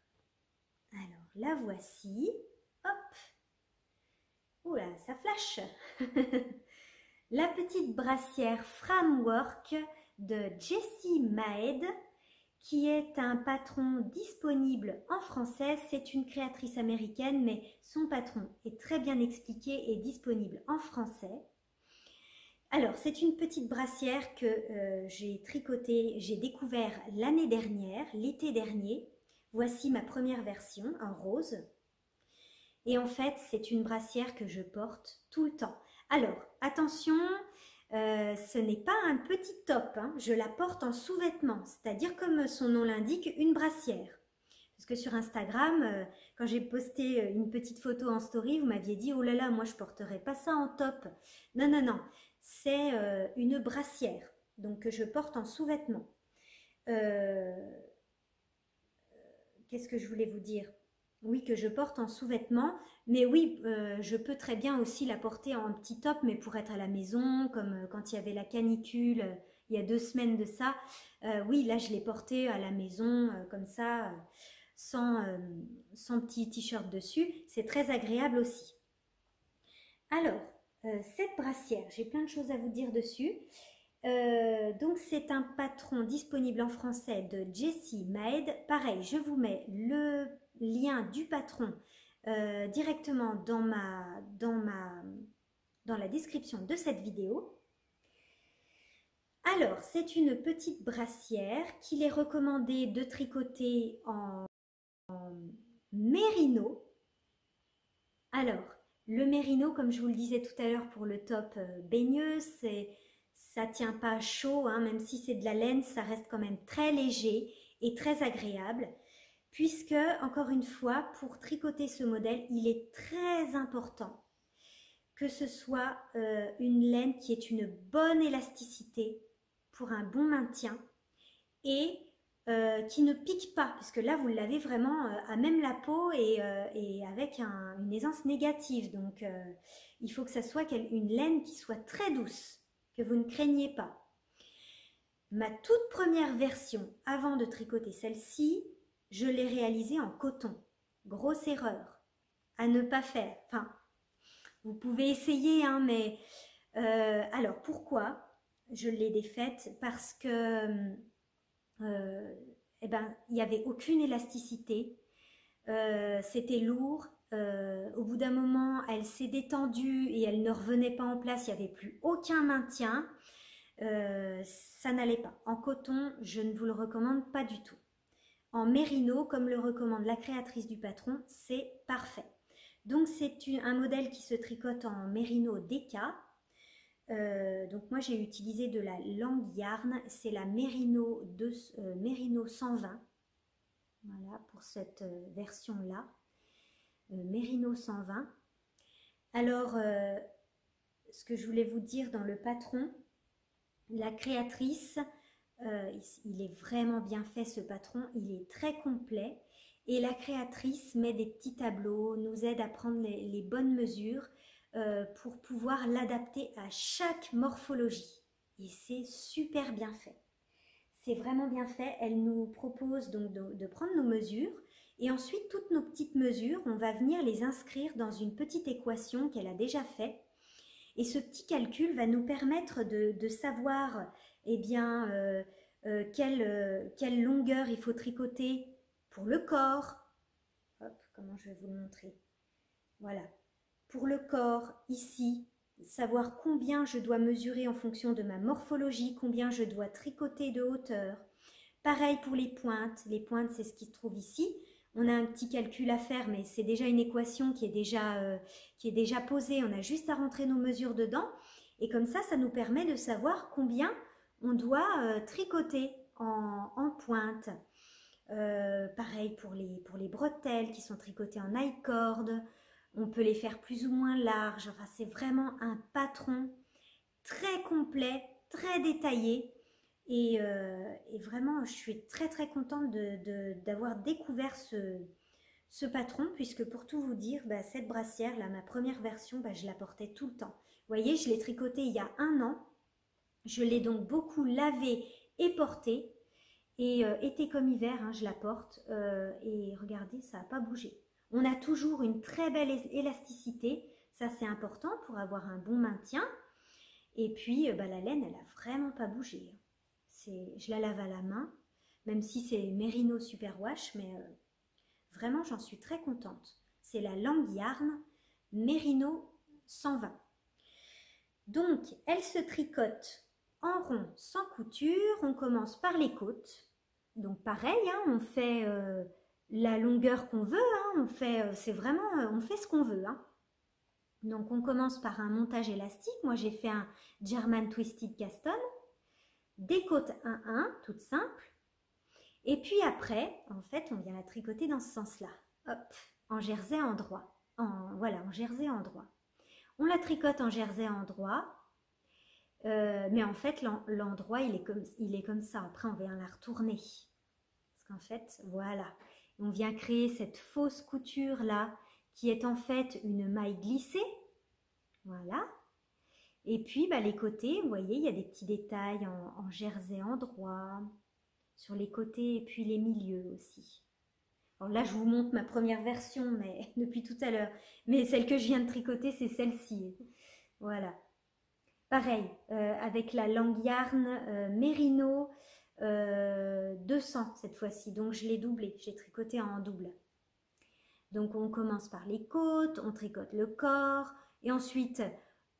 Alors, la voici. Hop. Oula, ça flash. La petite brassière Framework de Jessie Maed, qui est un patron disponible en français. C'est une créatrice américaine, mais son patron est très bien expliqué et disponible en français. Alors, c'est une petite brassière que j'ai tricotée, j'ai découvert l'année dernière, l'été dernier. Voici ma première version en rose. Et en fait, c'est une brassière que je porte tout le temps. Alors, attention, ce n'est pas un petit top, hein. Je la porte en sous-vêtements, c'est-à-dire comme son nom l'indique, une brassière. Parce que sur Instagram, quand j'ai posté une petite photo en story, vous m'aviez dit « Oh là là, moi je porterai pas ça en top ». Non, non, non, c'est une brassière, donc que je porte en sous-vêtements. Qu'est-ce que je voulais vous dire? Oui, que je porte en sous-vêtements, mais oui, je peux très bien aussi la porter en petit top, mais pour être à la maison, comme quand il y avait la canicule, il y a 2 semaines de ça. Oui, là, je l'ai portée à la maison, comme ça, sans petit t-shirt dessus. C'est très agréable aussi. Alors, cette brassière, j'ai plein de choses à vous dire dessus. Donc c'est un patron disponible en français de Jessie Maed. Pareil, je vous mets le lien du patron directement dans la description de cette vidéo. Alors, c'est une petite brassière qu'il est recommandé de tricoter en mérino. Alors, le mérino, comme je vous le disais tout à l'heure pour le top baigneux, ça tient pas chaud, hein, même si c'est de la laine, ça reste quand même très léger et très agréable. Puisque, encore une fois, pour tricoter ce modèle, il est très important que ce soit une laine qui ait une bonne élasticité pour un bon maintien et qui ne pique pas, parce que là vous l'avez vraiment à même la peau et avec une aisance négative. Donc il faut que ça soit une laine qui soit très douce, que vous ne craignez pas. Ma toute première version, avant de tricoter celle-ci, je l'ai réalisée en coton. Grosse erreur à ne pas faire. Enfin, vous pouvez essayer, hein, mais alors pourquoi je l'ai défaite? Parce que eh ben, il n'y avait aucune élasticité, c'était lourd. Au bout d'un moment, elle s'est détendue et elle ne revenait pas en place, il n'y avait plus aucun maintien. Ça n'allait pas. En coton, je ne vous le recommande pas du tout. En mérino, comme le recommande la créatrice du patron, c'est parfait. Donc c'est un modèle qui se tricote en mérino DK. Donc moi j'ai utilisé de la langue yarn, c'est la mérino 120. Voilà pour cette version là, mérino 120. Alors ce que je voulais vous dire dans le patron, la créatrice, il est vraiment bien fait ce patron, il est très complet. Et la créatrice met des petits tableaux, nous aide à prendre les bonnes mesures pour pouvoir l'adapter à chaque morphologie. Et c'est super bien fait. C'est vraiment bien fait. Elle nous propose donc de prendre nos mesures. Et ensuite, toutes nos petites mesures, on va venir les inscrire dans une petite équation qu'elle a déjà faite. Et ce petit calcul va nous permettre de savoir eh bien, quelle longueur il faut tricoter pour le corps. Hop, comment je vais vous le montrer? Voilà. Pour le corps, ici, savoir combien je dois mesurer en fonction de ma morphologie, combien je dois tricoter de hauteur. Pareil pour les pointes. Les pointes, c'est ce qui se trouve ici. On a un petit calcul à faire, mais c'est déjà une équation qui est déjà posée. On a juste à rentrer nos mesures dedans. Et comme ça nous permet de savoir combien on doit tricoter en pointe. Pareil pour les bretelles qui sont tricotées en I-cord. On peut les faire plus ou moins larges. Enfin, c'est vraiment un patron très complet, très détaillé. Et vraiment, je suis très très contente d'avoir découvert ce patron, puisque pour tout vous dire, bah, cette brassière, là, ma première version, bah, je la portais tout le temps. Vous voyez, je l'ai tricotée il y a 1 an. Je l'ai donc beaucoup lavée et portée. Et été comme hiver, hein, je la porte. Et regardez, ça n'a pas bougé. On a toujours une très belle élasticité. Ça, c'est important pour avoir un bon maintien. Et puis, bah, la laine, elle n'a vraiment pas bougé. Je la lave à la main, même si c'est Merino Superwash, mais vraiment, j'en suis très contente. C'est la Lang Yarn Merino 120. Donc, elle se tricote en rond sans couture. On commence par les côtes. Donc, pareil, hein, on fait la longueur qu'on veut. Hein, on fait ce qu'on veut. Hein. Donc, on commence par un montage élastique. Moi, j'ai fait un German Twisted Cast On. Des côtes 1-1, toutes simples. Et puis après, en fait, on vient la tricoter dans ce sens-là. Hop, en jersey endroit. Voilà, en jersey endroit. On la tricote en jersey endroit. Mais en fait, l'endroit, il est comme ça. Après, on vient la retourner. Parce qu'en fait, voilà. On vient créer cette fausse couture-là, qui est en fait une maille glissée. Voilà. Et puis, bah, les côtés, vous voyez, il y a des petits détails en jersey endroit, sur les côtés et puis les milieux aussi. Alors là, je vous montre ma première version, mais depuis tout à l'heure. Mais celle que je viens de tricoter, c'est celle-ci. Voilà. Pareil, avec la Lang Yarn Merino 200 cette fois-ci. Donc, je l'ai doublé, j'ai tricoté en double. Donc, on commence par les côtes, on tricote le corps, et ensuite,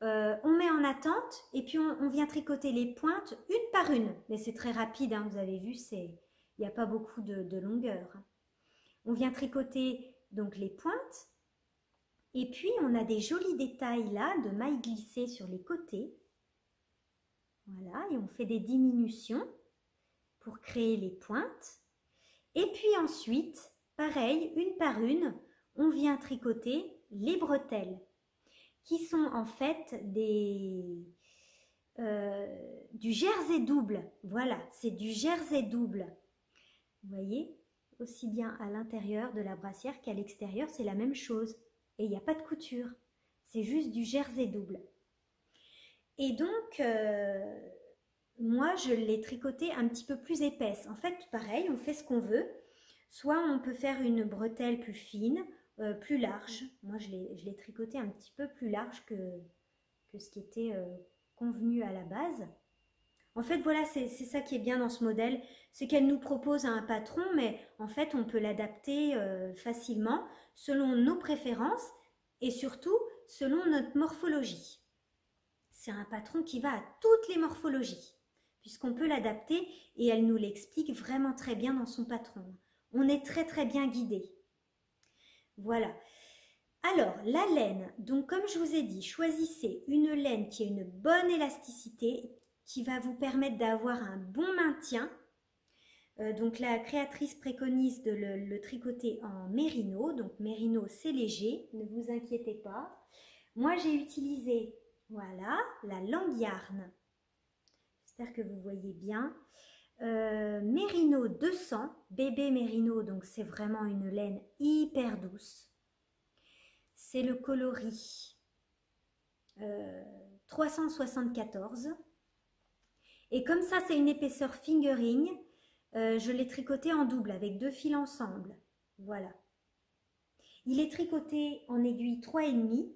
on met en attente, et puis on vient tricoter les pointes une par une. Mais c'est très rapide, hein, vous avez vu, il n'y a pas beaucoup de longueur. On vient tricoter donc les pointes, et puis on a des jolis détails là de mailles glissées sur les côtés. Voilà, et on fait des diminutions pour créer les pointes. Et puis ensuite, pareil, une par une, on vient tricoter les bretelles, qui sont en fait du jersey double. Voilà, c'est du jersey double. Vous voyez, aussi bien à l'intérieur de la brassière qu'à l'extérieur, c'est la même chose. Et il n'y a pas de couture, c'est juste du jersey double. Et donc, moi, je l'ai tricoté un petit peu plus épaisse. En fait, pareil, on fait ce qu'on veut. Soit on peut faire une bretelle plus fine, plus large. Moi, je l'ai tricoté un petit peu plus large que ce qui était convenu à la base. En fait, voilà, c'est ça qui est bien dans ce modèle, c'est qu'elle nous propose un patron, mais en fait, on peut l'adapter facilement selon nos préférences et surtout selon notre morphologie. C'est un patron qui va à toutes les morphologies, puisqu'on peut l'adapter et elle nous l'explique vraiment très bien dans son patron. On est très très bien guidé. Voilà. Alors, la laine, donc comme je vous ai dit, choisissez une laine qui a une bonne élasticité, qui va vous permettre d'avoir un bon maintien. Donc la créatrice préconise de le tricoter en mérino. Donc mérino, c'est léger, ne vous inquiétez pas. Moi, j'ai utilisé, voilà, la Lang Yarn. J'espère que vous voyez bien. Merino 200, bébé Merino, donc c'est vraiment une laine hyper douce. C'est le coloris 374. Et comme ça, c'est une épaisseur fingering, je l'ai tricoté en double avec 2 fils ensemble. Voilà. Il est tricoté en aiguille 3,5,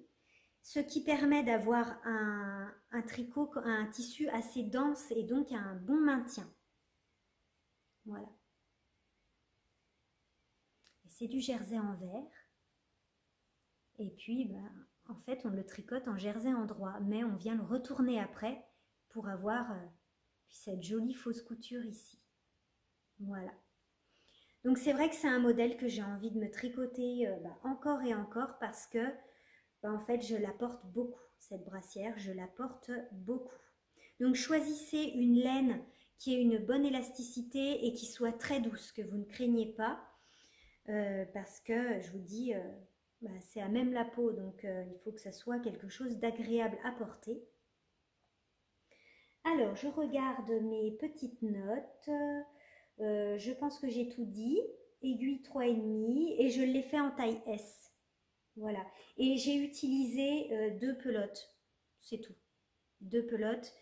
ce qui permet d'avoir un tricot, un tissu assez dense et donc un bon maintien. Voilà. C'est du jersey en vert. Et puis, ben, en fait, on le tricote en jersey en droit, mais on vient le retourner après pour avoir cette jolie fausse couture ici. Voilà. Donc, c'est vrai que c'est un modèle que j'ai envie de me tricoter encore et encore parce que, en fait, je la porte beaucoup, cette brassière. Je la porte beaucoup. Donc, choisissez une laine qui ait une bonne élasticité et qui soit très douce, que vous ne craignez pas. Parce que, je vous dis, c'est à même la peau, donc il faut que ça soit quelque chose d'agréable à porter. Alors, je regarde mes petites notes. Je pense que j'ai tout dit. Aiguille 3,5 et je l'ai fait en taille S. Voilà. Et j'ai utilisé deux pelotes. C'est tout. Deux pelotes.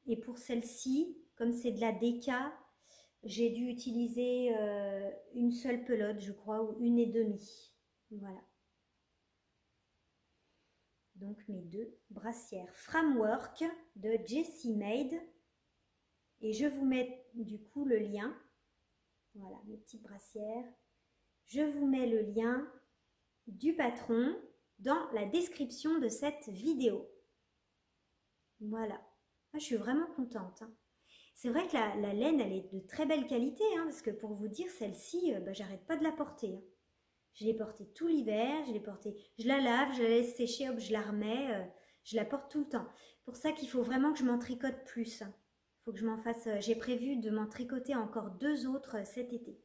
Et pour celle-ci, comme c'est de la déca, j'ai dû utiliser une seule pelote, je crois, ou une et demie. Voilà. Donc mes deux brassières Framework de Jessie Made. Et je vous mets du coup le lien. Voilà, mes petites brassières. Je vous mets le lien du patron dans la description de cette vidéo. Voilà. Ah, je suis vraiment contente. Hein. C'est vrai que la laine, elle est de très belle qualité, hein, parce que pour vous dire, celle-ci, j'arrête pas de la porter. Hein. Je l'ai portée tout l'hiver, je la lave, je la laisse sécher, hop, je la remets, je la porte tout le temps. Pour ça qu'il faut vraiment que je m'en tricote plus. Il faut que je m'en fasse, j'ai prévu de m'en tricoter encore 2 autres cet été.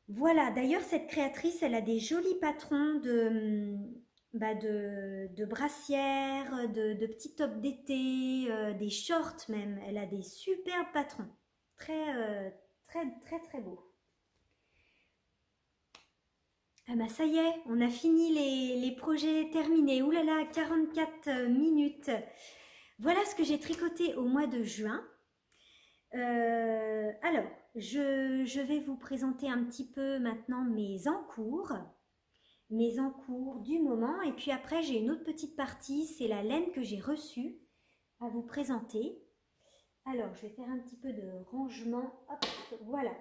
Voilà, d'ailleurs cette créatrice, elle a des jolis patrons de brassières, de petits tops d'été, des shorts même. Elle a des superbes patrons. Très, très beaux. Ah bah ça y est, on a fini les projets terminés. Ouh là là, 44 minutes. Voilà ce que j'ai tricoté au mois de juin. Alors, je vais vous présenter un petit peu maintenant mes encours du moment. Et puis après, j'ai une autre petite partie, c'est la laine que j'ai reçue à vous présenter. Alors, je vais faire un petit peu de rangement. Hop, voilà.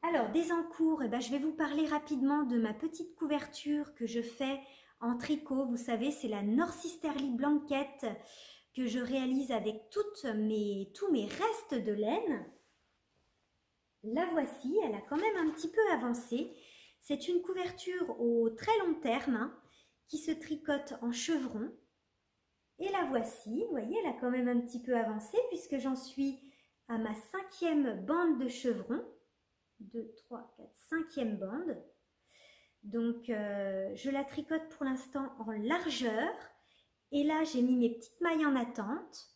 Alors, des encours, eh ben, je vais vous parler rapidement de ma petite couverture que je fais en tricot. Vous savez, c'est la North-Easterly Blanket que je réalise avec tous mes restes de laine. La voici, elle a quand même un petit peu avancé. C'est une couverture au très long terme hein, qui se tricote en chevron. Et la voici, vous voyez, elle a quand même un petit peu avancé puisque j'en suis à ma 5e bande de chevron. 2, 3, 4, 5e bande. Donc, je la tricote pour l'instant en largeur. Et là, j'ai mis mes petites mailles en attente.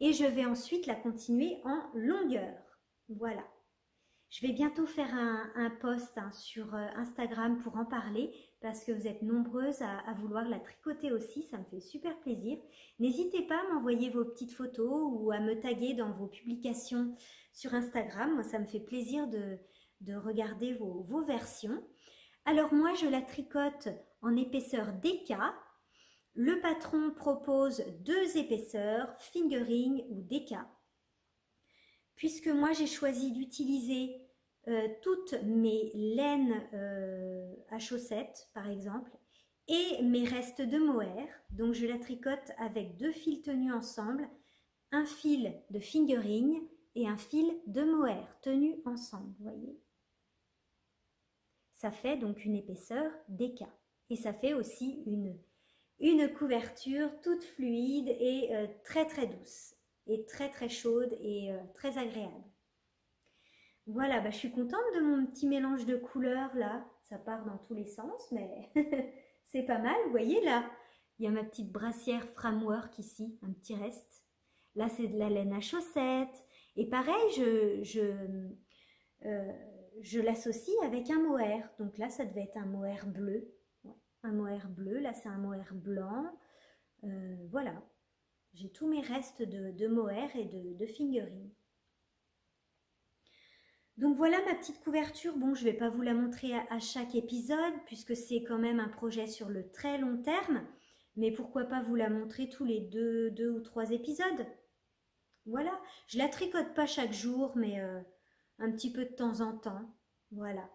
Et je vais ensuite la continuer en longueur. Voilà. Je vais bientôt faire un post hein, sur Instagram pour en parler parce que vous êtes nombreuses à vouloir la tricoter aussi, ça me fait super plaisir. N'hésitez pas à m'envoyer vos petites photos ou à me taguer dans vos publications sur Instagram. Moi, ça me fait plaisir de regarder vos versions. Alors moi, je la tricote en épaisseur DK. Le patron propose 2 épaisseurs, fingering ou DK. Puisque moi j'ai choisi d'utiliser toutes mes laines à chaussettes par exemple et mes restes de mohair, donc je la tricote avec 2 fils tenus ensemble, un fil de fingering et un fil de mohair tenus ensemble, vous voyez. Ça fait donc une épaisseur DK et ça fait aussi une couverture toute fluide et très douce et très chaude et très agréable. Voilà, bah, je suis contente de mon petit mélange de couleurs là. Ça part dans tous les sens, mais c'est pas mal. Vous voyez là, il y a ma petite brassière Framework ici, un petit reste. Là, c'est de la laine à chaussettes. Et pareil, je l'associe avec un mohair. Donc là, ça devait être un mohair bleu. Ouais, un mohair bleu, là c'est un mohair blanc. Voilà. J'ai tous mes restes de mohair et de fingering. Donc voilà ma petite couverture. Bon, je ne vais pas vous la montrer à chaque épisode puisque c'est quand même un projet sur le très long terme. Mais pourquoi pas vous la montrer tous les 2 ou 3 épisodes. Voilà. Je la tricote pas chaque jour, mais un petit peu de temps en temps. Voilà.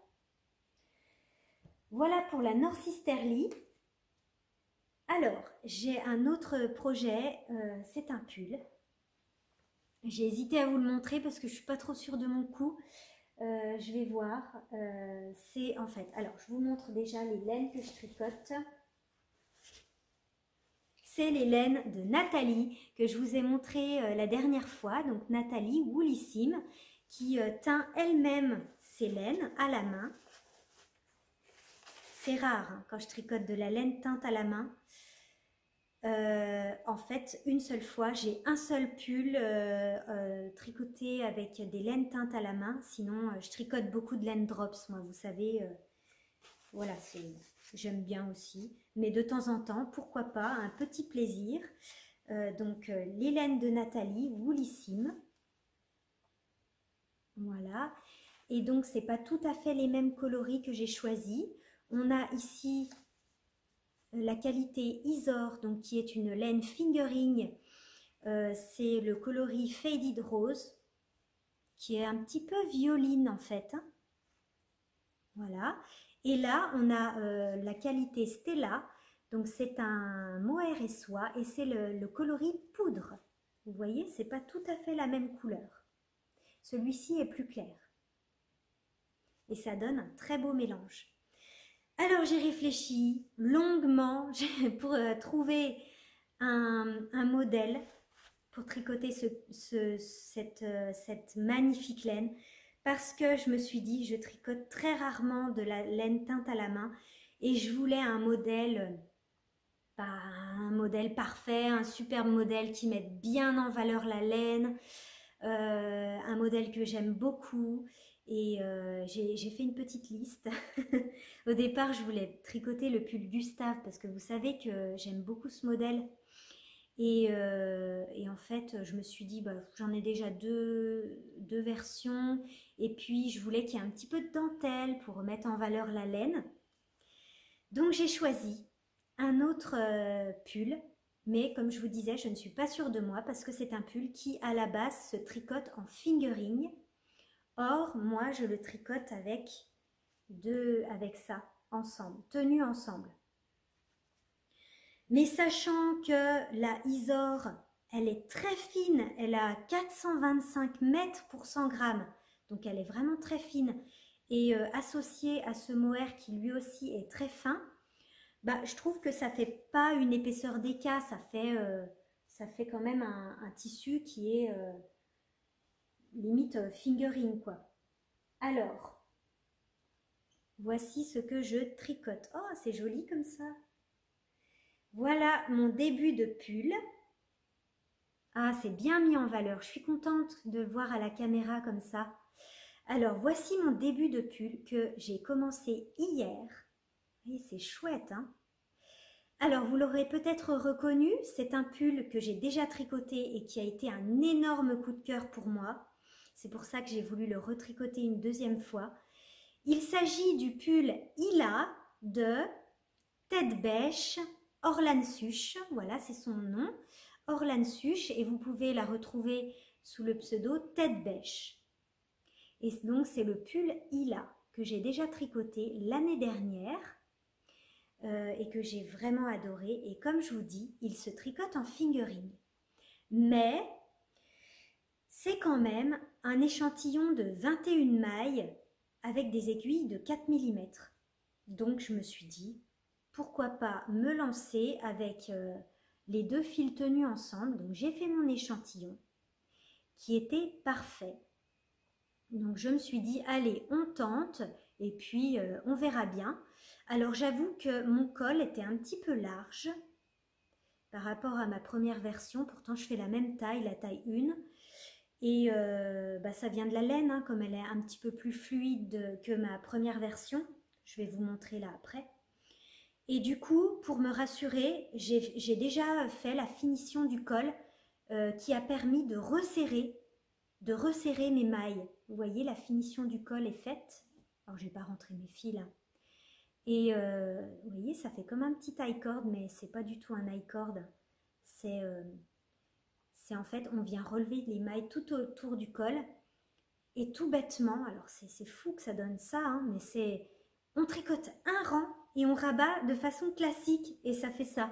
Voilà pour la North-Easterly. Alors, j'ai un autre projet, c'est un pull. J'ai hésité à vous le montrer parce que je ne suis pas trop sûre de mon coup. Je vais voir. C'est en fait, alors je vous montre déjà les laines que je tricote. C'est les laines de Nathalie que je vous ai montré la dernière fois. Donc Nathalie Woolissime qui teint elle-même ses laines à la main. C'est rare hein, quand je tricote de la laine teinte à la main. En fait, une seule fois, j'ai un seul pull tricoté avec des laines teintes à la main. Sinon, je tricote beaucoup de laine drops, moi, vous savez. Voilà, j'aime bien aussi. Mais de temps en temps, pourquoi pas, un petit plaisir. Donc, les laines de Nathalie, Woolissime. Voilà. Et donc, c'est pas tout à fait les mêmes coloris que j'ai choisis. On a ici la qualité Isor, donc qui est une laine fingering. C'est le coloris Faded Rose, qui est un petit peu violine en fait. Voilà. Et là, on a la qualité Stella, donc c'est un mohair et soie, et c'est le coloris poudre. Vous voyez, c'est pas tout à fait la même couleur. Celui-ci est plus clair. Et ça donne un très beau mélange. Alors j'ai réfléchi longuement pour trouver un modèle pour tricoter cette magnifique laine, parce que je me suis dit, je tricote très rarement de la laine teinte à la main et je voulais un modèle parfait, un superbe modèle qui mette bien en valeur la laine, un modèle que j'aime beaucoup. Et j'ai fait une petite liste. Au départ, je voulais tricoter le pull Gustave parce que vous savez que j'aime beaucoup ce modèle. Et en fait, je me suis dit, bah, j'en ai déjà deux versions. Et puis, je voulais qu'il y ait un petit peu de dentelle pour mettre en valeur la laine. Donc, j'ai choisi un autre pull. Mais comme je vous disais, je ne suis pas sûre de moi parce que c'est un pull qui, à la base, se tricote en fingering. Or, moi, je le tricote avec ça, ensemble, tenu ensemble. Mais sachant que la Isor, elle est très fine, elle a 425 mètres pour 100 grammes, donc elle est vraiment très fine, et associée à ce mohair qui lui aussi est très fin, bah, je trouve que ça fait pas une épaisseur d'écart, ça fait quand même un tissu qui est limite fingering quoi. Alors, voici ce que je tricote. Oh, c'est joli comme ça. Voilà mon début de pull. Ah, c'est bien mis en valeur. Je suis contente de le voir à la caméra comme ça. Alors, voici mon début de pull que j'ai commencé hier. Et c'est chouette, hein? Alors, vous l'aurez peut-être reconnu, c'est un pull que j'ai déjà tricoté et qui a été un énorme coup de cœur pour moi. C'est pour ça que j'ai voulu le retricoter une deuxième fois. Il s'agit du pull Ila de Ted Bêche Orlan Suche. Voilà, c'est son nom. Orlan Suche, et vous pouvez la retrouver sous le pseudo Ted Bêche. Et donc, c'est le pull Ila que j'ai déjà tricoté l'année dernière. Et que j'ai vraiment adoré. Et comme je vous dis, il se tricote en fingering. Mais c'est quand même un échantillon de 21 mailles avec des aiguilles de 4 mm. Donc je me suis dit, pourquoi pas me lancer avec les deux fils tenus ensemble. Donc j'ai fait mon échantillon qui était parfait. Donc je me suis dit, allez, on tente et puis on verra bien. Alors j'avoue que mon col était un petit peu large par rapport à ma première version. Pourtant je fais la même taille, la taille 1. Et bah, ça vient de la laine, hein, comme elle est un petit peu plus fluide que ma première version. Je vais vous montrer là après. Et du coup, pour me rassurer, j'ai déjà fait la finition du col qui a permis de resserrer mes mailles. Vous voyez, la finition du col est faite. Alors, je ne vais pas rentrer mes fils là. Et vous voyez, ça fait comme un petit high cord, mais c'est pas du tout un high cord. C'est en fait, on vient relever les mailles tout autour du col. Et tout bêtement, alors c'est fou que ça donne ça, hein, mais c'est... On tricote un rang et on rabat de façon classique et ça fait ça.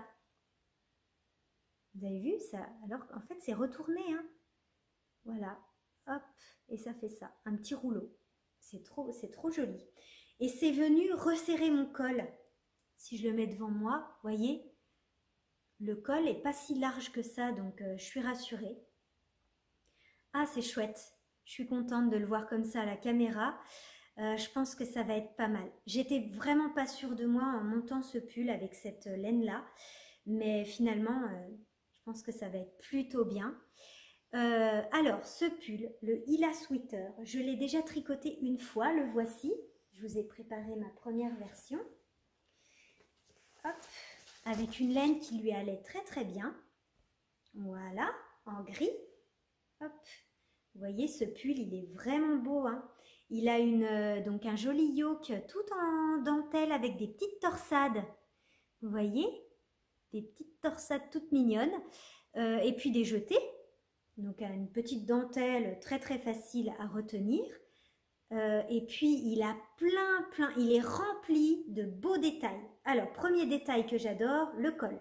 Vous avez vu ça? Alors qu'en fait, c'est retourné, hein. Voilà, hop, et ça fait ça, un petit rouleau. C'est trop joli. Et c'est venu resserrer mon col. Si je le mets devant moi, voyez, le col n'est pas si large que ça, donc je suis rassurée. Ah, c'est chouette. Je suis contente de le voir comme ça à la caméra. Je pense que ça va être pas mal. J'étais vraiment pas sûre de moi en montant ce pull avec cette laine-là. Mais finalement, je pense que ça va être plutôt bien. Alors, ce pull, le Hila Sweater, je l'ai déjà tricoté une fois, le voici. Je vous ai préparé ma première version. Hop, avec une laine qui lui allait très très bien. Voilà, en gris. Hop, vous voyez, ce pull, il est vraiment beau, hein. Il a donc un joli yoke tout en dentelle avec des petites torsades. Vous voyez, des petites torsades toutes mignonnes. Et puis des jetés. Donc une petite dentelle très très facile à retenir. Et puis il a plein, il est rempli de beaux détails. Alors, premier détail que j'adore, le col.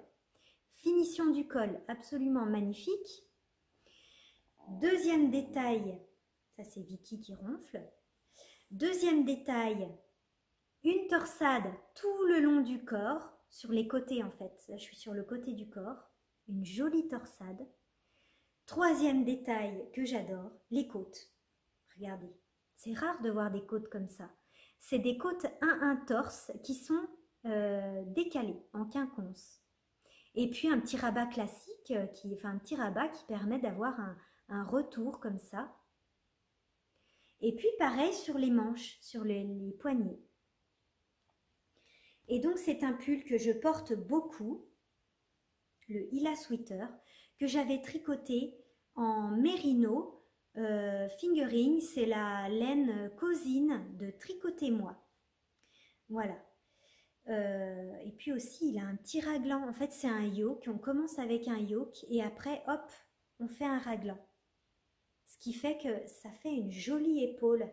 Finition du col, absolument magnifique. Deuxième détail, ça c'est Vicky qui ronfle. Deuxième détail, une torsade tout le long du corps, sur les côtés en fait. Là, je suis sur le côté du corps, une jolie torsade. Troisième détail que j'adore, les côtes. Regardez, c'est rare de voir des côtes comme ça. C'est des côtes 1-1 torse qui sont décalées en quinconce. Et puis un petit rabat classique, un petit rabat qui permet d'avoir un retour comme ça. Et puis pareil sur les manches, sur les poignets. Et donc c'est un pull que je porte beaucoup, le Hila Sweater, que j'avais tricoté en mérino fingering, c'est la laine Cosine de Tricoter Moi. Voilà. Et puis aussi il a un petit raglan, en fait c'est un yoke, on commence avec un yoke et après hop on fait un raglan. Ce qui fait que ça fait une jolie épaule.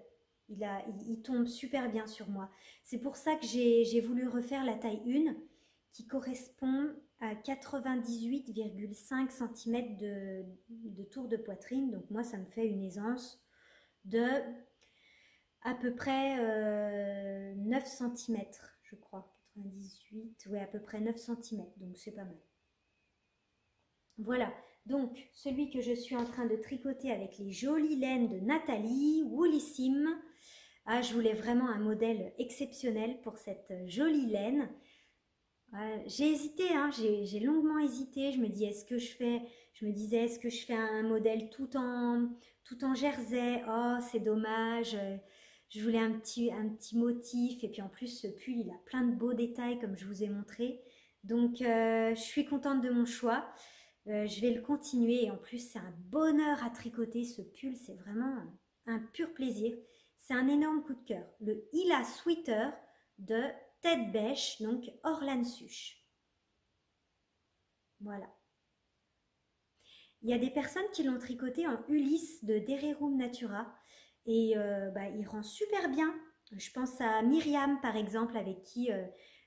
Il tombe super bien sur moi. C'est pour ça que j'ai voulu refaire la taille 1 qui correspond à 98,5 cm de tour de poitrine. Donc moi, ça me fait une aisance de à peu près 9 cm, je crois. 98, oui, à peu près 9 cm. Donc c'est pas mal. Voilà. Donc, celui que je suis en train de tricoter avec les jolies laines de Nathalie, Woolissime. Ah, je voulais vraiment un modèle exceptionnel pour cette jolie laine. J'ai hésité, hein, j'ai longuement hésité. Je me disais, est-ce que je fais un modèle tout en jersey? Oh, c'est dommage. Je voulais un petit motif. Et puis en plus, ce pull, il a plein de beaux détails comme je vous ai montré. Donc, je suis contente de mon choix. Je vais le continuer et en plus c'est un bonheur à tricoter ce pull, c'est vraiment un pur plaisir. C'est un énorme coup de cœur. Le Hila Sweater de Tête Bêche, donc Orlan Suche. Voilà. Il y a des personnes qui l'ont tricoté en Ulysse de Dererum Natura et il rend super bien. Je pense à Myriam par exemple avec qui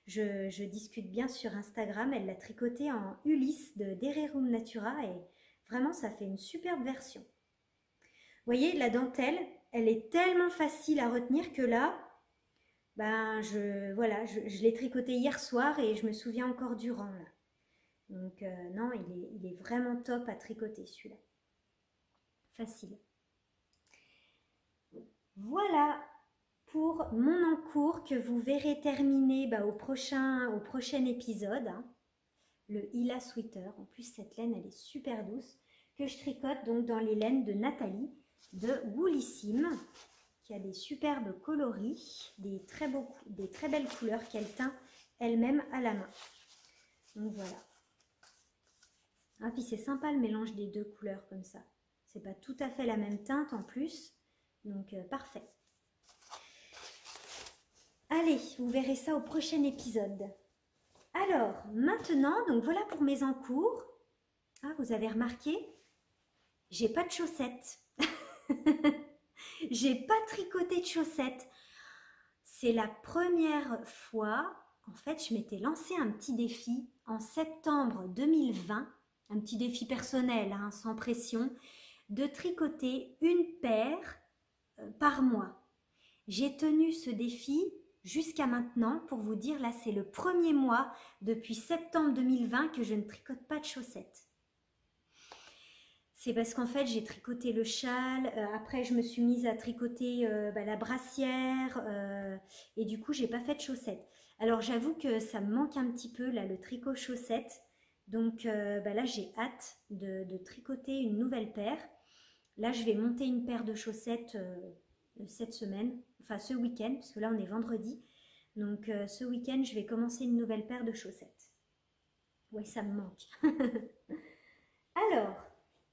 je discute bien sur Instagram. Elle l'a tricoté en Ulysse de Dererum Natura et vraiment ça fait une superbe version. Vous voyez, la dentelle, elle est tellement facile à retenir que là, je l'ai tricoté hier soir et je me souviens encore du rang là. Donc non, il est vraiment top à tricoter celui-là. Facile. Voilà pour mon encours que vous verrez terminer au prochain épisode. Hein. Le Hila Sweater. En plus, cette laine, elle est super douce. Que je tricote donc dans les laines de Nathalie de Woolissime, qui a des superbes coloris, des très belles couleurs qu'elle teint elle-même à la main. Donc voilà. Ah, puis c'est sympa le mélange des deux couleurs comme ça. C'est pas tout à fait la même teinte en plus. Donc parfait. Allez, vous verrez ça au prochain épisode. Alors, maintenant, donc voilà pour mes encours. Ah, vous avez remarqué, j'ai pas de chaussettes. J'ai pas tricoté de chaussettes. C'est la première fois, en fait, je m'étais lancé un petit défi en septembre 2020, un petit défi personnel, hein, sans pression, de tricoter une paire par mois. J'ai tenu ce défi jusqu'à maintenant, pour vous dire, là c'est le premier mois depuis septembre 2020 que je ne tricote pas de chaussettes. C'est parce qu'en fait j'ai tricoté le châle, après je me suis mise à tricoter la brassière et du coup j'ai pas fait de chaussettes. Alors j'avoue que ça me manque un petit peu là le tricot chaussettes, Donc là, j'ai hâte de tricoter une nouvelle paire. Là, je vais monter une paire de chaussettes cette semaine, enfin ce week-end, parce que là, on est vendredi. Donc ce week-end, je vais commencer une nouvelle paire de chaussettes. Oui, ça me manque. Alors,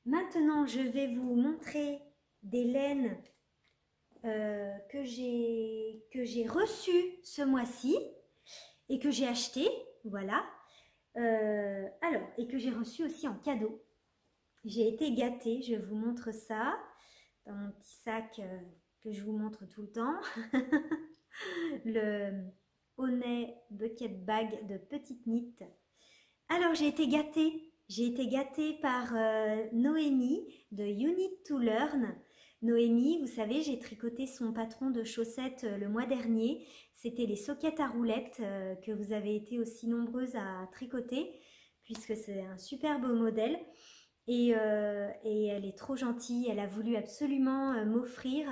maintenant, je vais vous montrer des laines que j'ai reçues ce mois-ci et que j'ai achetées, voilà. Alors, et que j'ai reçues aussi en cadeau. J'ai été gâtée, je vous montre ça dans mon petit sac que je vous montre tout le temps. Le Honey Bucket Bag de Petite Knit. Alors, j'ai été gâtée par Noémie de You Need to Learn. Noémie, vous savez, j'ai tricoté son patron de chaussettes le mois dernier. C'était les sockets à roulettes que vous avez été aussi nombreuses à tricoter, puisque c'est un super beau modèle. Et elle est trop gentille. Elle a voulu absolument m'offrir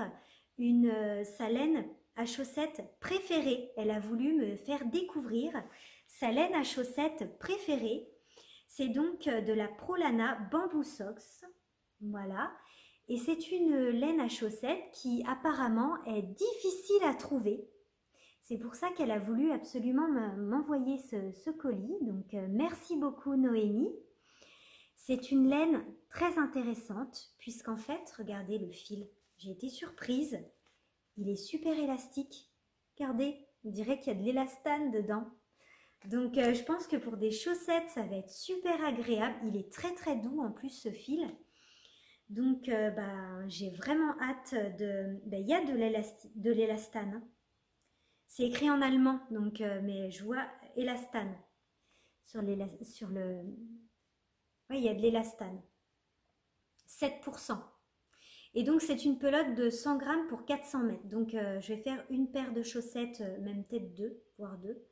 sa laine à chaussettes préférée. Elle a voulu me faire découvrir sa laine à chaussettes préférée. C'est donc de la Prolana Bamboo Socks. Voilà. Et c'est une laine à chaussettes qui apparemment est difficile à trouver. C'est pour ça qu'elle a voulu absolument m'envoyer ce colis. Donc merci beaucoup Noémie. C'est une laine très intéressante puisqu'en fait, regardez le fil. J'ai été surprise. Il est super élastique. Regardez, on dirait qu'il y a de l'élastane dedans. Donc je pense que pour des chaussettes, ça va être super agréable. Il est très très doux en plus ce fil. Donc j'ai vraiment hâte de... il y a de l'élastane. Hein. C'est écrit en allemand, donc, mais je vois élastane. Sur le... Oui, il y a de l'élastane. 7%. Et donc c'est une pelote de 100 grammes pour 400 mètres. Donc je vais faire une paire de chaussettes, même peut-être deux, voire deux.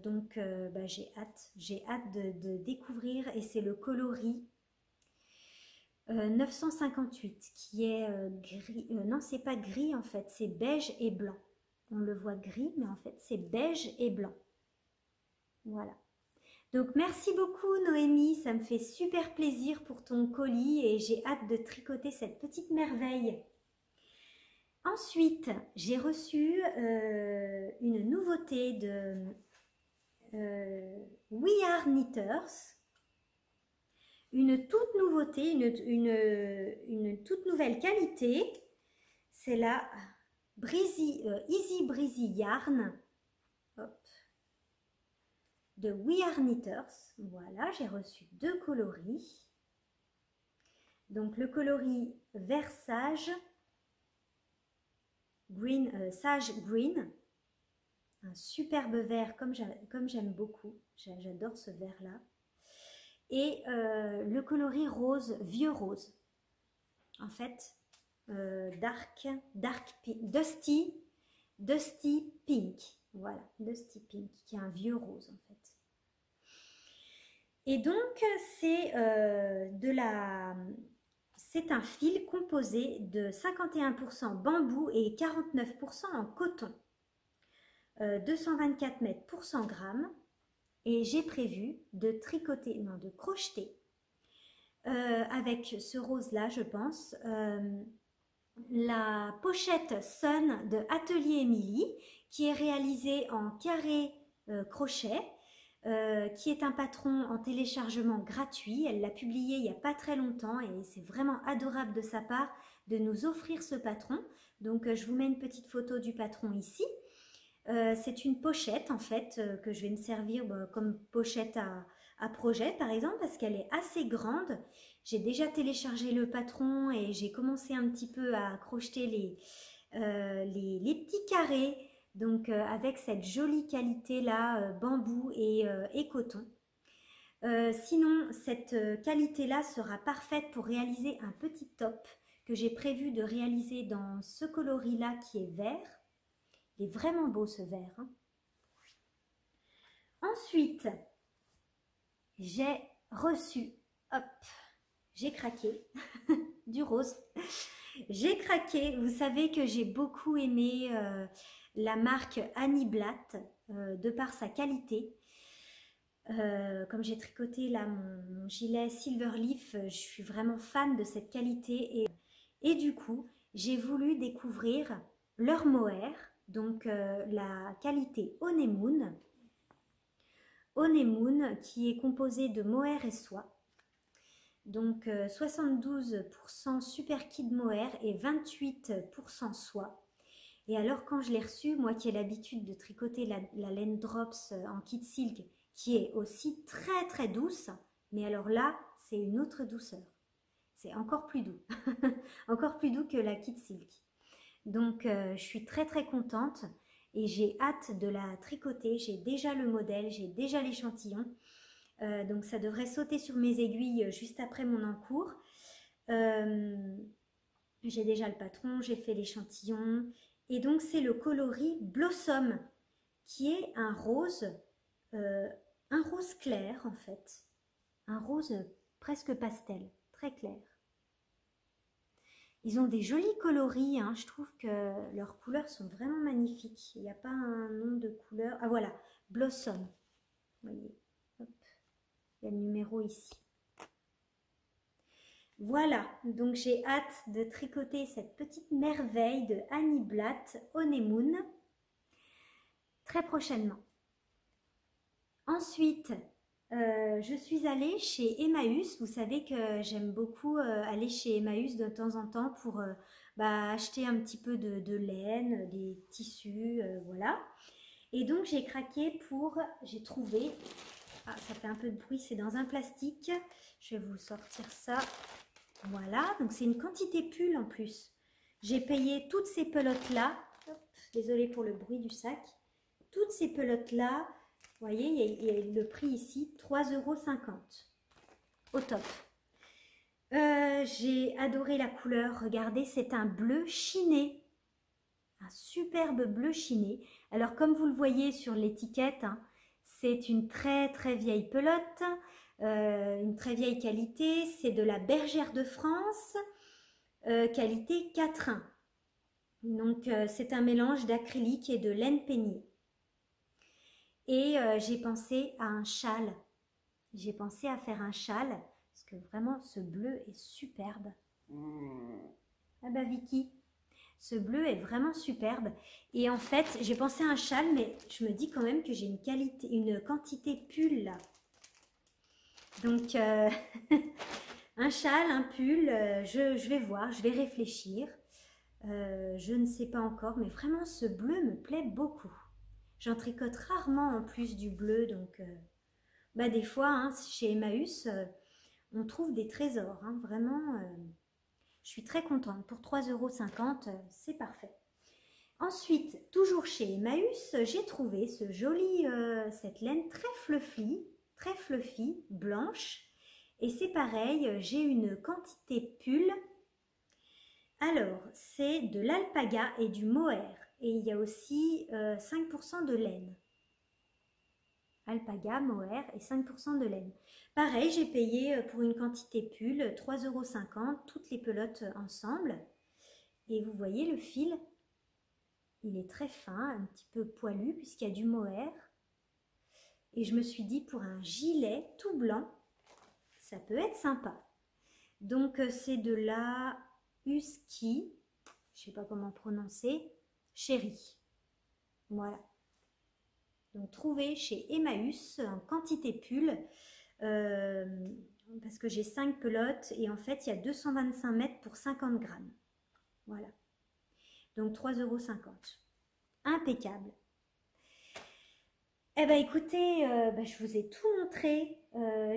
Donc j'ai hâte de découvrir et c'est le coloris 958 qui est gris, non c'est pas gris en fait, c'est beige et blanc. On le voit gris mais en fait c'est beige et blanc. Voilà. Donc merci beaucoup Noémie, ça me fait super plaisir pour ton colis et j'ai hâte de tricoter cette petite merveille. Ensuite, j'ai reçu une nouveauté de We Are Knitters. Une toute nouveauté, une toute nouvelle qualité. C'est la Easy Breezy Yarn. Hop. De We Are Knitters. Voilà, j'ai reçu deux coloris. Donc le coloris vert sage, green, sage green, un superbe vert comme j'aime beaucoup, j'adore ce vert là, et le coloris rose, vieux rose, en fait dusty pink, voilà, dusty pink, qui est un vieux rose en fait. Et donc c'est c'est un fil composé de 51% bambou et 49% en coton. 224 mètres pour 100 grammes. Et j'ai prévu de tricoter, non, de crocheter avec ce rose-là, je pense, la pochette Sun de Atelier Émilie, qui est réalisée en carré crochet. Qui est un patron en téléchargement gratuit. Elle l'a publié il n'y a pas très longtemps et c'est vraiment adorable de sa part de nous offrir ce patron. Donc je vous mets une petite photo du patron ici. C'est une pochette en fait que je vais me servir comme pochette à projet par exemple parce qu'elle est assez grande. J'ai déjà téléchargé le patron et j'ai commencé un petit peu à crocheter les petits carrés. Donc avec cette jolie qualité là, bambou et coton. Sinon, cette qualité là sera parfaite pour réaliser un petit top que j'ai prévu de réaliser dans ce coloris là qui est vert. Il est vraiment beau ce vert. Hein. Ensuite, j'ai reçu, hop, j'ai craqué, du rose. J'ai craqué, vous savez que j'ai beaucoup aimé la marque Annie Blatt de par sa qualité. Comme j'ai tricoté là mon gilet Silverleaf, je suis vraiment fan de cette qualité et du coup, j'ai voulu découvrir leur mohair, donc la qualité Honeymoon. Honeymoon qui est composé de mohair et soie. Donc 72% super kid mohair et 28% soie. Et alors quand je l'ai reçu, moi qui ai l'habitude de tricoter la laine Drops en kit silk, qui est aussi très très douce, mais alors là, c'est une autre douceur. C'est encore plus doux, encore plus doux que la kit silk. Donc je suis très très contente et j'ai hâte de la tricoter. J'ai déjà le modèle, j'ai déjà l'échantillon. Donc ça devrait sauter sur mes aiguilles juste après mon encours. J'ai déjà le patron, j'ai fait l'échantillon. Et donc c'est le coloris Blossom, qui est un rose clair en fait. Un rose presque pastel, très clair. Ils ont des jolis coloris, hein. Je trouve que leurs couleurs sont vraiment magnifiques. Il n'y a pas un nom de couleur. Ah voilà, Blossom. Vous voyez, hop. Il y a le numéro ici. Voilà, donc j'ai hâte de tricoter cette petite merveille de Annie Blatt Honeymoon très prochainement. Ensuite, je suis allée chez Emmaüs. Vous savez que j'aime beaucoup aller chez Emmaüs de temps en temps pour acheter un petit peu de laine, des tissus, voilà. Et donc j'ai craqué j'ai trouvé, ah, ça fait un peu de bruit, c'est dans un plastique. Je vais vous sortir ça. Voilà, donc c'est une quantité pull en plus. J'ai payé toutes ces pelotes-là. Désolée pour le bruit du sac. Toutes ces pelotes-là, vous voyez, il y a le prix ici, 3,50 € au top. J'ai adoré la couleur. Regardez, c'est un bleu chiné. Un superbe bleu chiné. Alors, comme vous le voyez sur l'étiquette, hein, c'est une très très vieille pelote. Une très vieille qualité, c'est de la Bergère de France, qualité 4-1. Donc c'est un mélange d'acrylique et de laine peignée. Et j'ai pensé à un châle. J'ai pensé à faire un châle, parce que vraiment ce bleu est superbe. Ah bah Vicky, ce bleu est vraiment superbe. Et en fait, j'ai pensé à un châle, mais je me dis quand même que j'ai une quantité pull là. Donc, un châle, un pull, je vais voir, je vais réfléchir. Je ne sais pas encore, mais vraiment ce bleu me plaît beaucoup. J'en tricote rarement en plus du bleu, donc des fois, hein, chez Emmaüs, on trouve des trésors. Hein, vraiment, je suis très contente. Pour 3,50 €, c'est parfait. Ensuite, toujours chez Emmaüs, j'ai trouvé cette laine très fluffy, blanche. Et c'est pareil, j'ai une quantité pull. Alors, c'est de l'alpaga et du mohair. Et il y a aussi 5% de laine. Alpaga, mohair et 5% de laine. Pareil, j'ai payé pour une quantité pull 3,50 €, toutes les pelotes ensemble. Et vous voyez le fil, il est très fin, un petit peu poilu puisqu'il y a du mohair. Et je me suis dit, pour un gilet tout blanc, ça peut être sympa. Donc c'est de la Husky, je ne sais pas comment prononcer, chérie. Voilà. Donc trouvé chez Emmaüs en quantité pull, parce que j'ai 5 pelotes et en fait il y a 225 mètres pour 50 grammes. Voilà. Donc 3,50 €. Impeccable. Eh bien écoutez, je vous ai tout montré,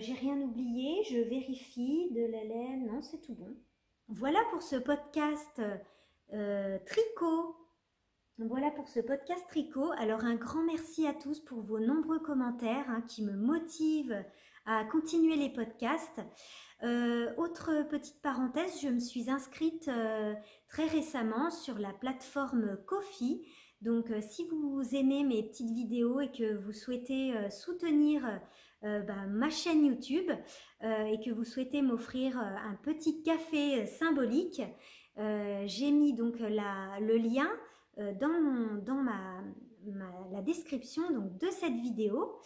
j'ai rien oublié, je vérifie, de la laine, non c'est tout bon. Voilà pour ce podcast tricot. Voilà pour ce podcast tricot. Alors un grand merci à tous pour vos nombreux commentaires hein, qui me motivent à continuer les podcasts. Autre petite parenthèse, je me suis inscrite très récemment sur la plateforme Ko-fi. Donc si vous aimez mes petites vidéos et que vous souhaitez soutenir ma chaîne YouTube et que vous souhaitez m'offrir un petit café symbolique, j'ai mis donc le lien dans la description donc, de cette vidéo.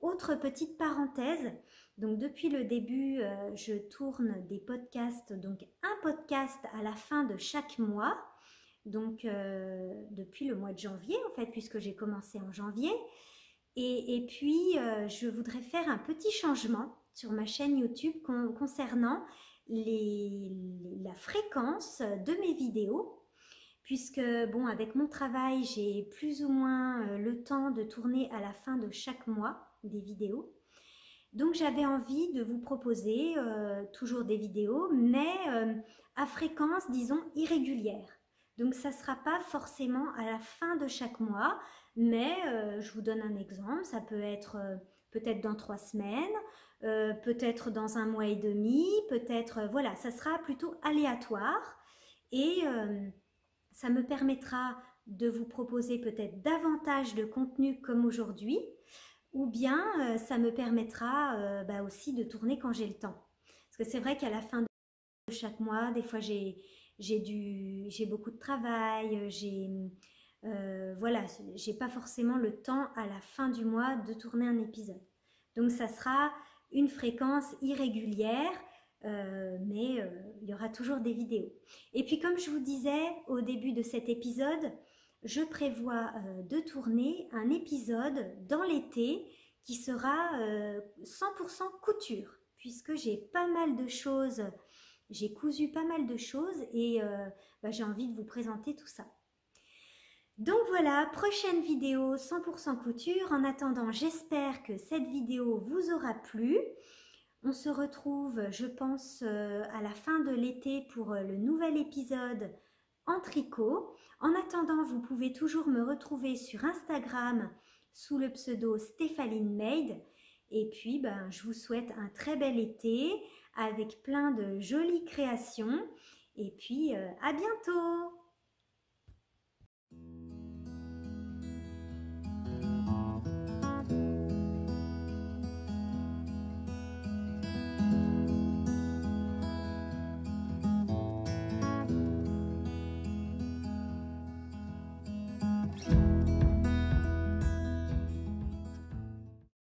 Autre petite parenthèse, donc depuis le début, je tourne des podcasts, donc un podcast à la fin de chaque mois, donc depuis le mois de janvier en fait, puisque j'ai commencé en janvier. Et puis, je voudrais faire un petit changement sur ma chaîne YouTube concernant la fréquence de mes vidéos, puisque, bon, avec mon travail, j'ai plus ou moins le temps de tourner à la fin de chaque mois des vidéos. Donc, j'avais envie de vous proposer toujours des vidéos, mais à fréquence, disons, irrégulière. Donc, ça ne sera pas forcément à la fin de chaque mois, mais je vous donne un exemple, ça peut être peut-être dans 3 semaines, peut-être dans 1 mois et demi, peut-être, voilà, ça sera plutôt aléatoire et ça me permettra de vous proposer peut-être davantage de contenu comme aujourd'hui, ou bien ça me permettra aussi de tourner quand j'ai le temps. Parce que c'est vrai qu'à la fin de chaque mois, des fois j'ai beaucoup de travail, voilà, j'ai pas forcément le temps à la fin du mois de tourner un épisode. Donc ça sera une fréquence irrégulière, mais il y aura toujours des vidéos. Et puis comme je vous disais au début de cet épisode, je prévois de tourner un épisode dans l'été qui sera 100% couture, puisque j'ai pas mal de choses, j'ai cousu pas mal de choses et j'ai envie de vous présenter tout ça. Donc voilà, prochaine vidéo 100% couture. En attendant, j'espère que cette vidéo vous aura plu. On se retrouve, je pense, à la fin de l'été pour le nouvel épisode en tricot. En attendant, vous pouvez toujours me retrouver sur Instagram sous le pseudo Stéphaline Made. Et puis, je vous souhaite un très bel été avec plein de jolies créations. Et puis, à bientôt!